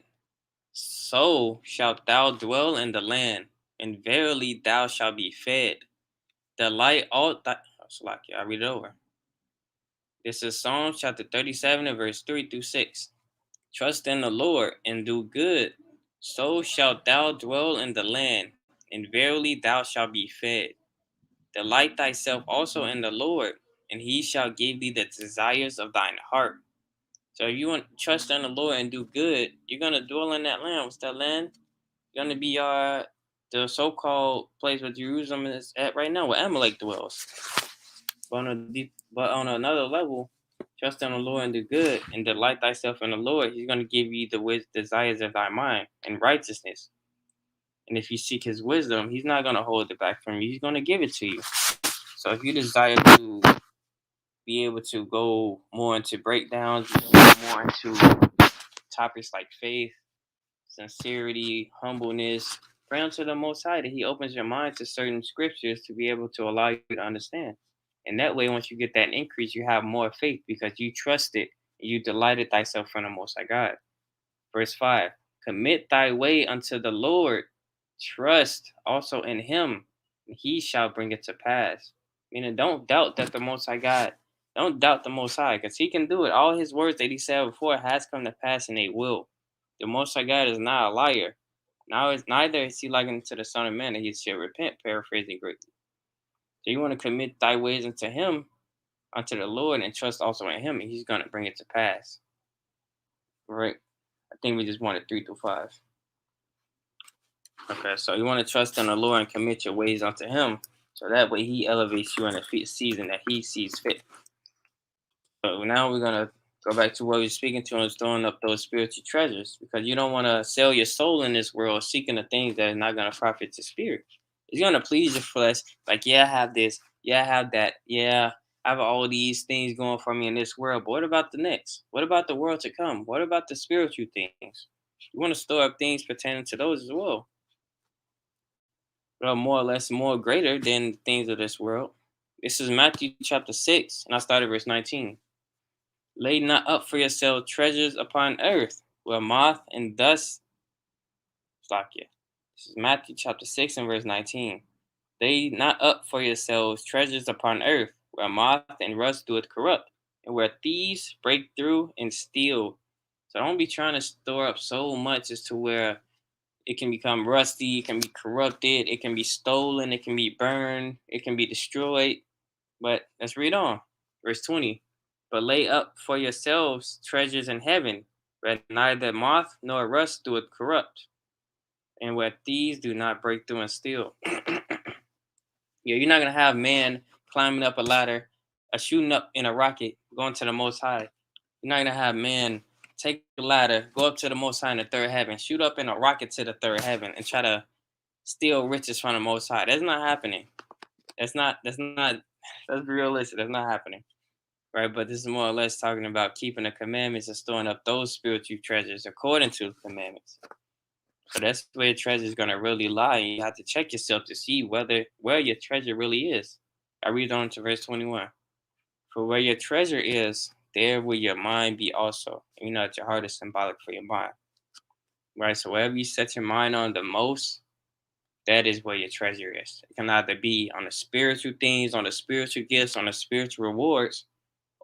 Speaker 1: so shalt thou dwell in the land, and verily thou shalt be fed. Delight all I read it over. This is Psalms chapter 37 and verse 3 through 6. Trust in the Lord and do good, so shalt thou dwell in the land, and verily thou shalt be fed. Delight thyself also in the Lord, and He shall give thee the desires of thine heart. So if you want to trust in the Lord and do good, you're going to dwell in that land. What's that land? Going to be the so-called place where Jerusalem is at right now, where Amalek dwells. But on another level, trust in the Lord and do good, and delight thyself in the Lord. He's going to give you the desires of thy mind and righteousness. And if you seek His wisdom, He's not going to hold it back from you. He's going to give it to you. So if you desire to be able to go more into breakdowns, more into topics like faith, sincerity, humbleness, pray unto the Most High that He opens your mind to certain scriptures to be able to allow you to understand. And that way, once you get that increase, you have more faith because you trusted, you delighted thyself from the Most High God. Verse 5, commit thy way unto the Lord, trust also in him, and he shall bring it to pass. Meaning, don't doubt that the Most High God, don't doubt the Most High, because he can do it. All his words that he said before has come to pass, and they will. The Most High God is not a liar. Now, neither is he likened to the Son of Man that he should repent, paraphrasing greatly. So you want to commit thy ways unto him, unto the Lord, and trust also in him, and he's going to bring it to pass. Right? I think we just wanted 3 through 5. Okay, so you want to trust in the Lord and commit your ways unto him, so that way he elevates you in the season that he sees fit. So now we're going to go back to what we are speaking to and throwing up those spiritual treasures, because you don't want to sell your soul in this world seeking the things that are not going to profit your spirit. It's going to please your flesh. Like, yeah, I have this. Yeah, I have that. Yeah, I have all these things going for me in this world. But what about the next? What about the world to come? What about the spiritual things? You want to store up things pertaining to those as well. More or less more greater than the things of this world. This is Matthew chapter 6, and I started verse 19. Lay not up for yourself treasures upon earth, where moth and dust stock you. This is Matthew chapter 6 and verse 19. Lay not up for yourselves treasures upon earth, where moth and rust doeth corrupt, and where thieves break through and steal. So don't be trying to store up so much as to where it can become rusty, it can be corrupted, it can be stolen, it can be burned, it can be destroyed. But let's read on. Verse 20. But lay up for yourselves treasures in heaven, where neither moth nor rust do it corrupt, and where thieves do not break through and steal. You're not gonna have man climbing up a ladder, shooting up in a rocket, going to the Most High. You're not gonna have man take the ladder, go up to the Most High in the third heaven, shoot up in a rocket to the third heaven, and try to steal riches from the Most High. That's not happening. That's realistic. That's not happening. Right? But this is more or less talking about keeping the commandments and storing up those spiritual treasures according to the commandments. So that's where your treasure is gonna really lie. And you have to check yourself to see where your treasure really is. I read on to verse 21. For where your treasure is, there will your mind be also. And you know that your heart is symbolic for your mind. Right? So wherever you set your mind on the most, that is where your treasure is. It can either be on the spiritual things, on the spiritual gifts, on the spiritual rewards,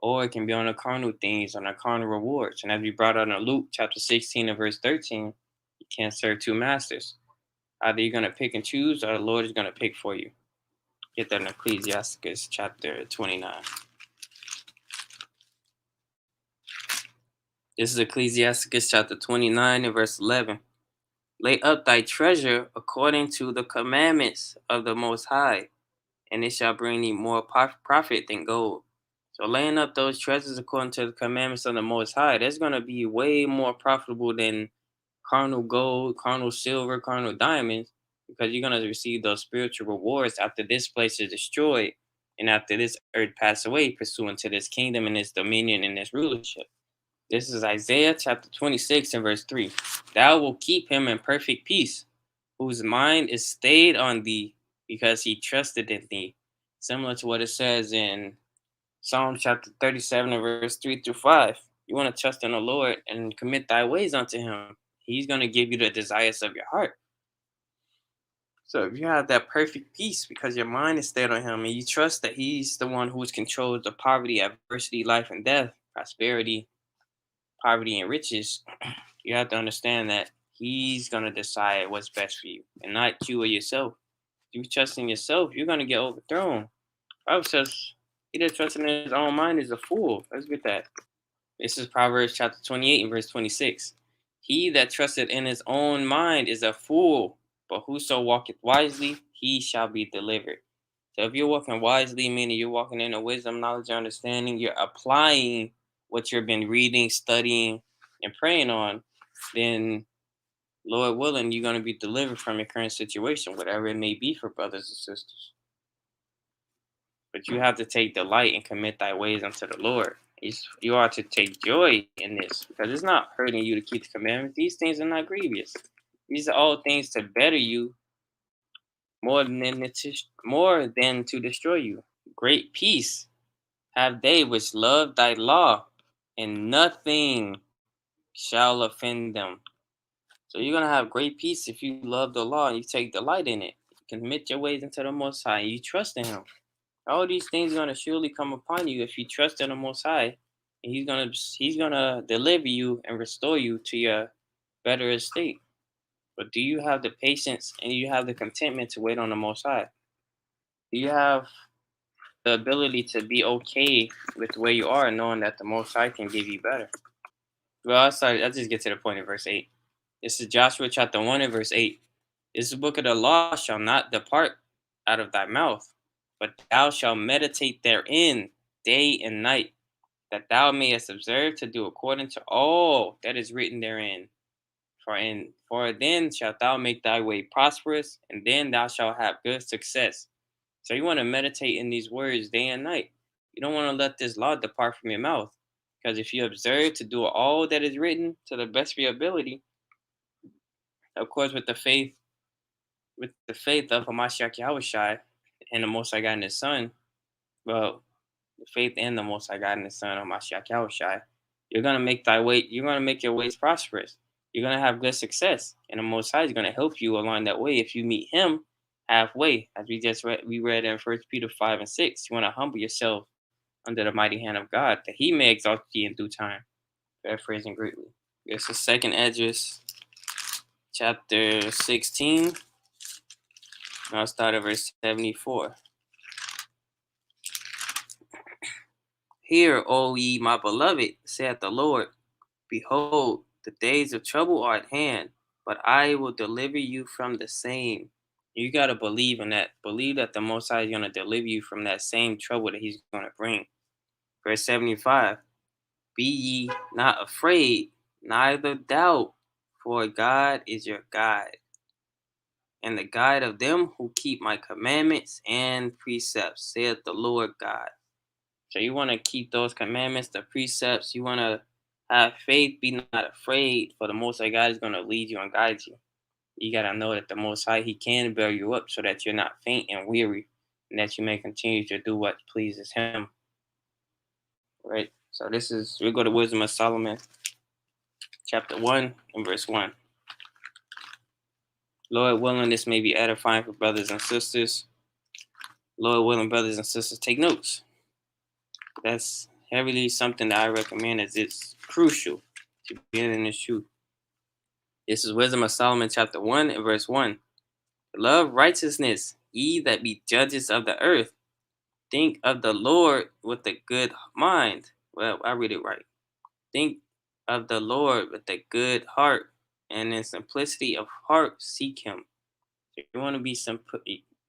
Speaker 1: or it can be on the carnal things, on the carnal rewards. And as we brought out in Luke chapter 16 and verse 13, you can't serve two masters. Either you're going to pick and choose, or the Lord is going to pick for you. Get that in Ecclesiasticus chapter 29. This is Ecclesiasticus chapter 29 and verse 11. Lay up thy treasure according to the commandments of the Most High, and it shall bring thee more profit than gold. So laying up those treasures according to the commandments of the Most High, that's going to be way more profitable than carnal gold, carnal silver, carnal diamonds, because you're going to receive those spiritual rewards after this place is destroyed and after this earth pass away, pursuant to this kingdom and this dominion and this rulership. This is Isaiah chapter 26 and verse 3. Thou will keep him in perfect peace, whose mind is stayed on thee, because he trusted in thee. Similar to what it says in Psalm chapter 37 and verse 3 through 5. You want to trust in the Lord and commit thy ways unto him. He's going to give you the desires of your heart. So if you have that perfect peace because your mind is stayed on him and you trust that he's the one who's controls the poverty, adversity, life and death, prosperity, poverty and riches, you have to understand that he's going to decide what's best for you and not you or yourself. If you trust in yourself, you're going to get overthrown. Bible says, he that trusts in his own mind is a fool. Let's get that. This is Proverbs chapter 28 and verse 26. He that trusteth in his own mind is a fool, but whoso walketh wisely, he shall be delivered. So if you're walking wisely, meaning you're walking in a wisdom, knowledge, and understanding, you're applying what you've been reading, studying, and praying on, then Lord willing, you're going to be delivered from your current situation, whatever it may be for brothers and sisters. But you have to take delight and commit thy ways unto the Lord. You are to take joy in this because it's not hurting you to keep the commandments. These things are not grievous. These are all things to better you more than to destroy you. great peace have they which love thy law, and nothing shall offend them. So you're gonna have great peace if you love the law and you take delight in it. You commit your ways into the Most High and you trust in Him. All these things are gonna surely come upon you if you trust in the Most High, and He's gonna deliver you and restore you to your better estate. But do you have the patience and you have the contentment to wait on the Most High? Do you have the ability to be okay with where you are, knowing that the Most High can give you better? Well, I'll just get to the point in verse 8. This is Joshua chapter 1 and verse 8. This book of the law shall not depart out of thy mouth, but thou shalt meditate therein day and night, that thou mayest observe to do according to all that is written therein. For then shalt thou make thy way prosperous, and then thou shalt have good success. So you want to meditate in these words day and night. You don't want to let this law depart from your mouth. Because if you observe to do all that is written to the best of your ability, of course, with the faith of Hamashiach Yahushai and the Most High God and His Son, well, the faith in the Most High God and His Son, Hamashiach Yahushai, you're gonna make your ways prosperous. You're gonna have good success, and the Most High is gonna help you along that way if you meet Him halfway, as we read in 1 Peter 5 and 6. You want to humble yourself under the mighty hand of God, that He may exalt you in due time. Paraphrasing greatly. This is Second Esdras, chapter 16. I'll start at verse 74. Hear, O ye my beloved, saith the Lord. Behold, the days of trouble are at hand, but I will deliver you from the same. You got to believe in that. Believe that the Most High is going to deliver you from that same trouble that He's going to bring. Verse 75. Be ye not afraid, neither doubt, for God is your guide, and the guide of them who keep my commandments and precepts, saith the Lord God. So you want to keep those commandments, the precepts. You want to have faith, be not afraid, for the Most High God is going to lead you and guide you. You got to know that the Most High, He can bear you up so that you're not faint and weary, and that you may continue to do what pleases Him. Right? So we go to Wisdom of Solomon, chapter 1 and verse 1. Lord willing, this may be edifying for brothers and sisters. Lord willing, brothers and sisters, take notes. That's heavily something that I recommend, as it's crucial to being in this truth. This is Wisdom of Solomon, chapter 1 and verse 1. Love righteousness, ye that be judges of the earth. Think of the Lord with a good mind. Well, I read it right. Think of the Lord with a good heart, and in simplicity of heart seek Him. So you want to be simple,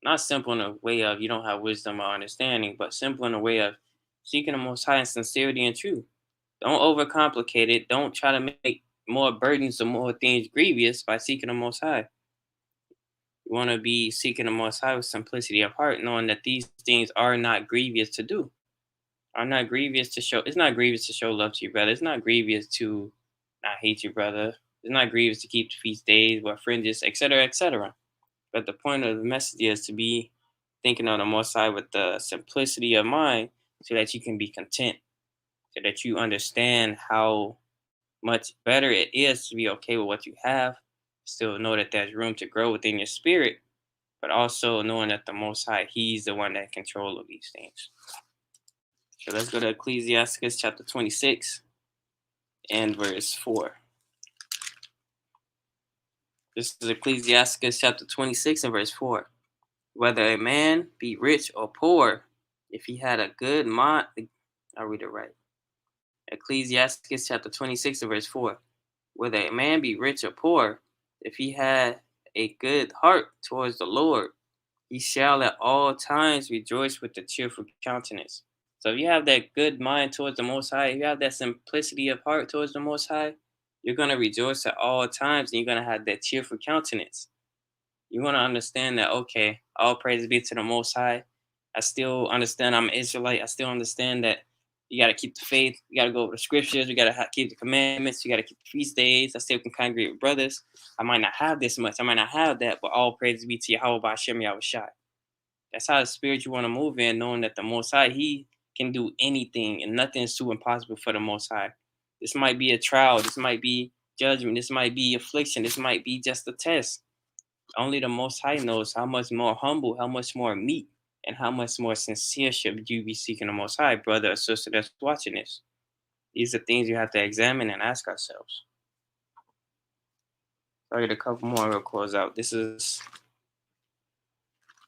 Speaker 1: not simple in a way of you don't have wisdom or understanding, but simple in a way of seeking the Most High in sincerity and truth. Don't overcomplicate it. Don't try to make more burdens or more things grievous by seeking the Most High. You want to be seeking the Most High with simplicity of heart, knowing that these things are not grievous to do. Are not grievous to show. It's not grievous to show love to your brother. It's not grievous to not hate your brother. It's not grievous to keep the feast days, wear fringes, etc., etc. But the point of the message is to be thinking on the Most High with the simplicity of mind, so that you can be content, so that you understand how much better it is to be okay with what you have, still know that there's room to grow within your spirit, but also knowing that the Most High, He's the one that control of these things. So let's go to Ecclesiastes chapter 26 and verse 4. This is Ecclesiastes chapter 26 and verse 4. Whether a man be rich or poor, if he had a good mind, I'll read it right. Ecclesiastes chapter 26 and verse 4. Whether a man be rich or poor, if he had a good heart towards the Lord, he shall at all times rejoice with a cheerful countenance. So if you have that good mind towards the Most High, if you have that simplicity of heart towards the Most High, you're going to rejoice at all times, and you're going to have that cheerful countenance. You want to understand that, okay, all praise be to the Most High. I still understand I'm an Israelite. I still understand that you got to keep the faith. You got to go over the scriptures. You got to keep the commandments. You got to keep the feast days. I still can congregate with brothers. I might not have this much. I might not have that, but all praise be to Yahweh Ba'Shem Yahushai. That's how the spirit you want to move in, knowing that the Most High, He can do anything and nothing is too impossible for the Most High. This might be a trial. This might be judgment. This might be affliction. This might be just a test. Only the Most High knows how much more humble, how much more meek, and how much more sincere should you be seeking the Most High, brother or sister that's watching this. These are things you have to examine and ask ourselves. I'll get a couple more. We'll close out.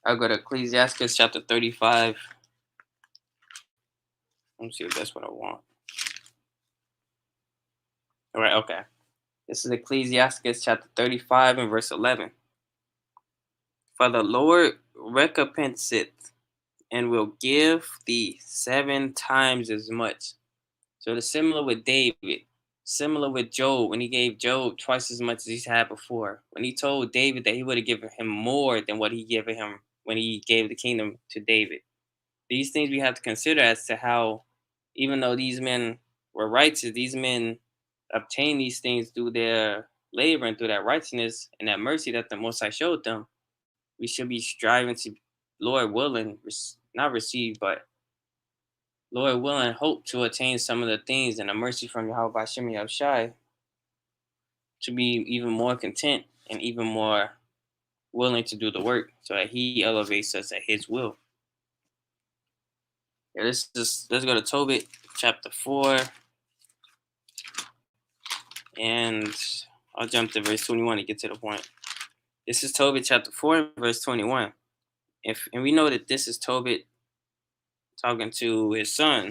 Speaker 1: I'll go to Ecclesiastes chapter 35. Let me see if that's what I want. All right, okay. This is Ecclesiastes chapter 35 and verse 11. For the Lord recompenseth and will give thee 7 times as much. So it's similar with David, similar with Job, when he gave Job twice as much as he's had before. When he told David that he would have given him more than what he gave him when he gave the kingdom to David. These things we have to consider as to how, even though these men were righteous, these men obtained these things through their labor and through that righteousness and that mercy that the Most High showed them. We should be striving to, Lord willing, not receive, but Lord willing, hope to attain some of the things and the mercy from Yahweh Hashem Yahushai to be even more content and even more willing to do the work so that He elevates us at His will. Yeah, let's go to Tobit chapter 4, and I'll jump to verse 21 to get to the point. This is Tobit chapter 4, verse 21. And we know that this is Tobit talking to his son,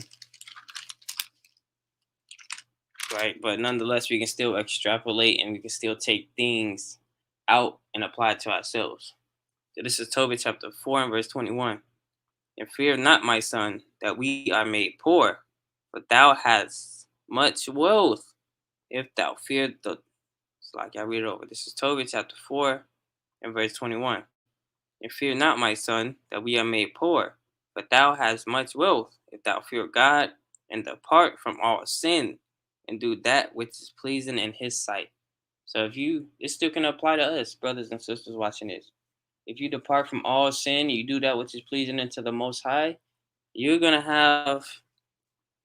Speaker 1: right? But nonetheless, we can still extrapolate and we can still take things out and apply it to ourselves. So this is Tobit chapter 4 and verse 21. And fear not, my son, that we are made poor, for thou hast much wealth. If thou fear the, it's like I read it over. This is Tobit chapter 4 and verse 21. And fear not, my son, that we are made poor, but thou hast much wealth, if thou fear God, and depart from all sin, and do that which is pleasing in His sight. So it still can apply to us, brothers and sisters watching this. If you depart from all sin, you do that which is pleasing unto the Most High, you're gonna have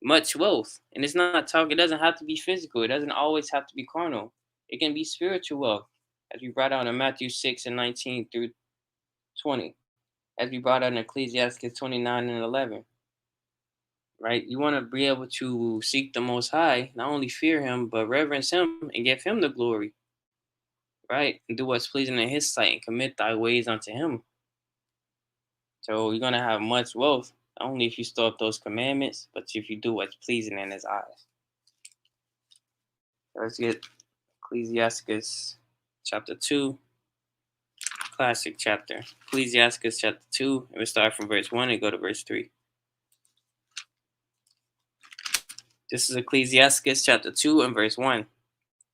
Speaker 1: much wealth. And it's not talk. It doesn't have to be physical. It doesn't always have to be carnal. It can be spiritual wealth, as we brought out in Matthew 6 and 19 through 20, as we brought out in Ecclesiastes 29 and 11. Right? You want to be able to seek the Most High, not only fear Him, but reverence Him and give Him the glory. Right? And do what's pleasing in His sight and commit thy ways unto Him. So you're going to have much wealth, not only if you store up those commandments, but if you do what's pleasing in His eyes. Let's get Ecclesiastes chapter 2, classic chapter. Ecclesiastes chapter 2, and we start from verse 1 and go to verse 3. This is Ecclesiastes chapter 2 and verse 1.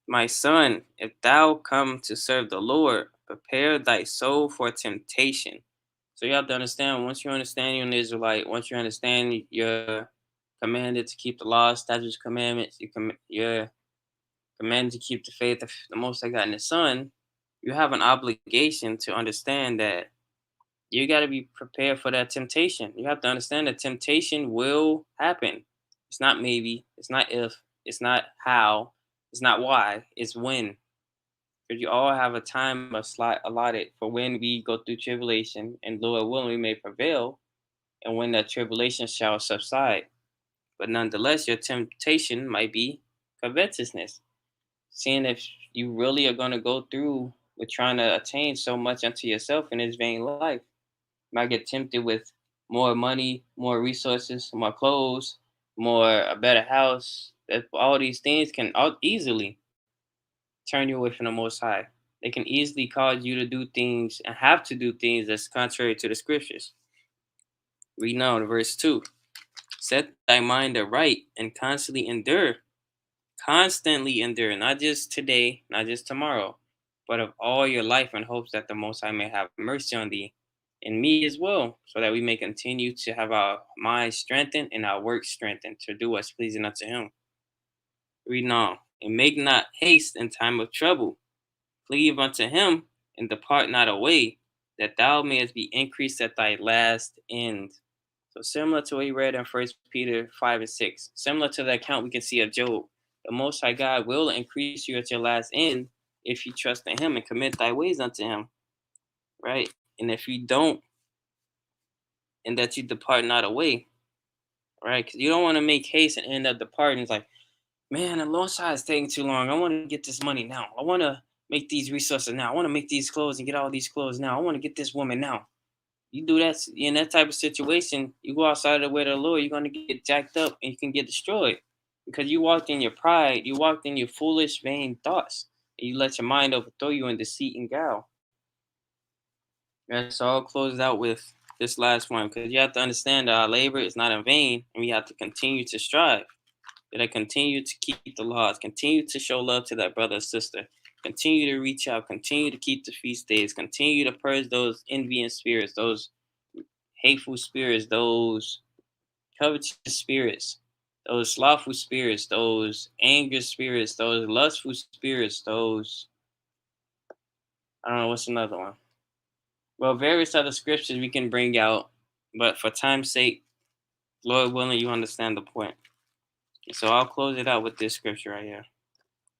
Speaker 1: My son, if thou come to serve the Lord, prepare thy soul for temptation. So you have to understand, once you understand you're an Israelite, once you understand you're commanded to keep the laws, statutes, commandments, you're commanded to keep the faith of the Most High God and His Son, you have an obligation to understand that you got to be prepared for that temptation. You have to understand that temptation will happen. It's not maybe, it's not if, it's not how, it's not why, it's when. Because you all have a time allotted for when we go through tribulation, and Lord willing, we may prevail, and when that tribulation shall subside. But nonetheless, your temptation might be covetousness. Seeing if you really are going to go through with trying to attain so much unto yourself in this vain life. You might get tempted with more money, more resources, more clothes, a better house. All these things can easily turn you away from the Most High. They can easily cause you to do things and have to do things that's contrary to the scriptures. Read now in verse 2. Set thy mind aright and constantly endure. Constantly endure, not just today, not just tomorrow, but of all your life, in hopes that the Most High may have mercy on thee and me as well, so that we may continue to have our minds strengthened and our work strengthened to do what's pleasing unto Him. Read on. And make not haste in time of trouble. Cleave unto Him and depart not away. that thou mayest be increased at thy last end. So similar to what we read in First Peter 5 and 6, similar to the account we can see of Job, the Most High God will increase you at your last end if you trust in Him and commit thy ways unto Him, right? And if you don't, and that you depart not away, right? Because you don't want to make haste and end up departing. It's like, man, the loan side is taking too long. I want to get this money now. I want to make these resources now. I want to make these clothes and get all these clothes now. I want to get this woman now. You do that in that type of situation, you go outside of the way of the Lord, you're going to get jacked up and you can get destroyed because you walked in your pride, you walked in your foolish, vain thoughts, and you let your mind overthrow you in deceit and guile. And so I'll close it out with this last one because you have to understand that our labor is not in vain and we have to continue to strive. That I continue to keep the laws, continue to show love to that brother or sister, continue to reach out, continue to keep the feast days, continue to purge those envying spirits, those hateful spirits, those covetous spirits, those slothful spirits, those anger spirits, those lustful spirits, those, I don't know, what's another one? Well, various other scriptures we can bring out, but for time's sake, Lord willing, you understand the point. So I'll close it out with this scripture right here.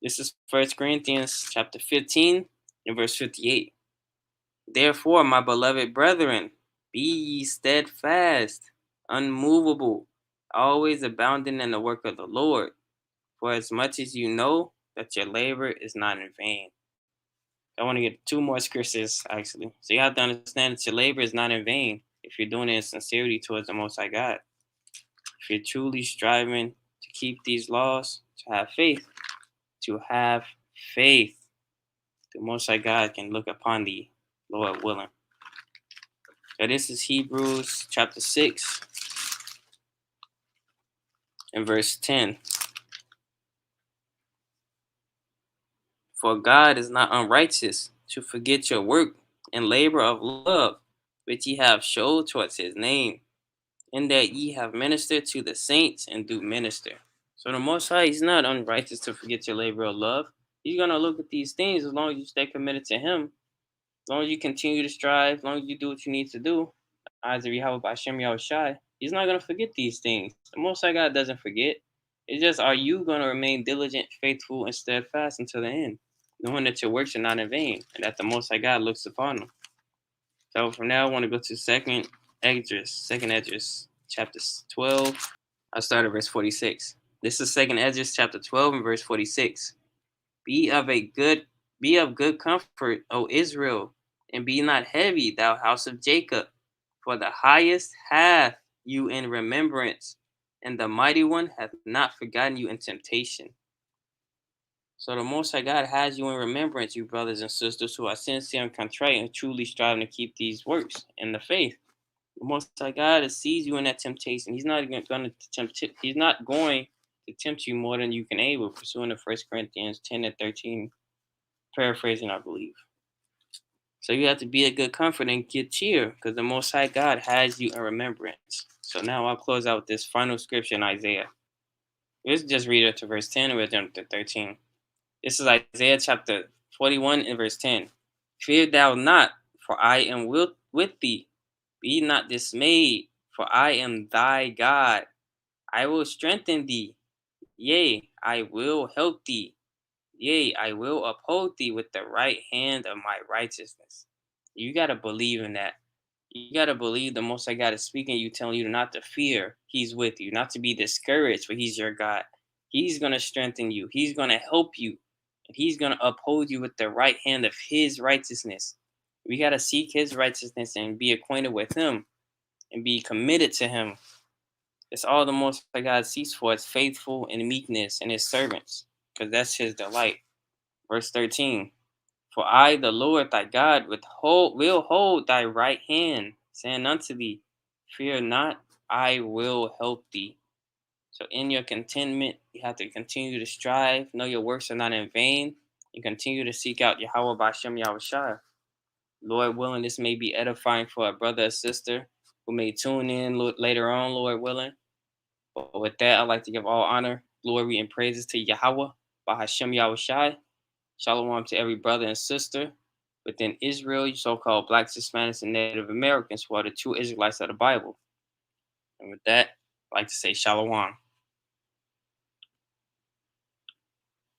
Speaker 1: This is 1 Corinthians chapter 15 and verse 58. Therefore, my beloved brethren, be ye steadfast, unmovable, always abounding in the work of the Lord, for as much as you know that your labor is not in vain. I want to get two more scriptures, actually. So you have to understand that your labor is not in vain if you're doing it in sincerity towards the Most High God. If you're truly striving to keep these laws, to have faith, the Most High God can look upon thee, Lord willing. So this is Hebrews chapter 6 and verse 10. For God is not unrighteous to forget your work and labor of love, which ye have showed towards his name, in that ye have ministered to the saints and do minister. So the Most High, He's not unrighteous to forget your labor of love. He's going to look at these things as long as you stay committed to Him, as long as you continue to strive, as long as you do what you need to do. Eyes of Yahweh by Shem Yahushai, He's not going to forget these things. The Most High God doesn't forget. It's just, are you going to remain diligent, faithful, and steadfast until the end, knowing that your works are not in vain, and that the Most High God looks upon them. So from now, I want to go to Second Esdras, chapter 12. I start at verse 46. This is Second Esdras, chapter 12, and verse 46. Be of good comfort, O Israel, and be not heavy, thou house of Jacob, for the highest hath you in remembrance, and the mighty one hath not forgotten you in temptation. So the Most High God has you in remembrance, you brothers and sisters who are sincere and contrite and truly striving to keep these works in the faith. The Most High God sees you in that temptation. He's not going to tempt. He's not going to tempt you more than you can able. Pursuing the 1 Corinthians 10 and 13, paraphrasing, I believe. So you have to be a good comfort and get cheer, because the Most High God has you in remembrance. So now I'll close out this final scripture in Isaiah. Let's just read it to verse 10 and we'll jump to 13. This is Isaiah chapter 41 and verse 10. Fear thou not, for I am with thee. Be not dismayed, for I am thy God. I will strengthen thee. Yea, I will help thee. Yea, I will uphold thee with the right hand of my righteousness. You got to believe in that. You got to believe the Most High God is speaking to you, telling you not to fear. He's with you, not to be discouraged, for He's your God. He's going to strengthen you. He's going to help you. And He's going to uphold you with the right hand of His righteousness. We got to seek His righteousness and be acquainted with Him and be committed to Him. It's all the Most High God seeks for is faithful and meekness in His servants, because that's His delight. Verse 13. For I, the Lord thy God, will hold thy right hand, saying unto thee, fear not, I will help thee. So in your contentment, you have to continue to strive. Know your works are not in vain. And continue to seek out Yahweh B'Shem Yahushua. Lord willing, this may be edifying for a brother or sister who may tune in later on, Lord willing. But with that, I'd like to give all honor, glory, and praises to Yahweh B'Shem Yahushua. Shalom to every brother and sister within Israel, you so-called blacks, Hispanics, and Native Americans, who are the true Israelites of the Bible. And with that, I'd like to say Shalom.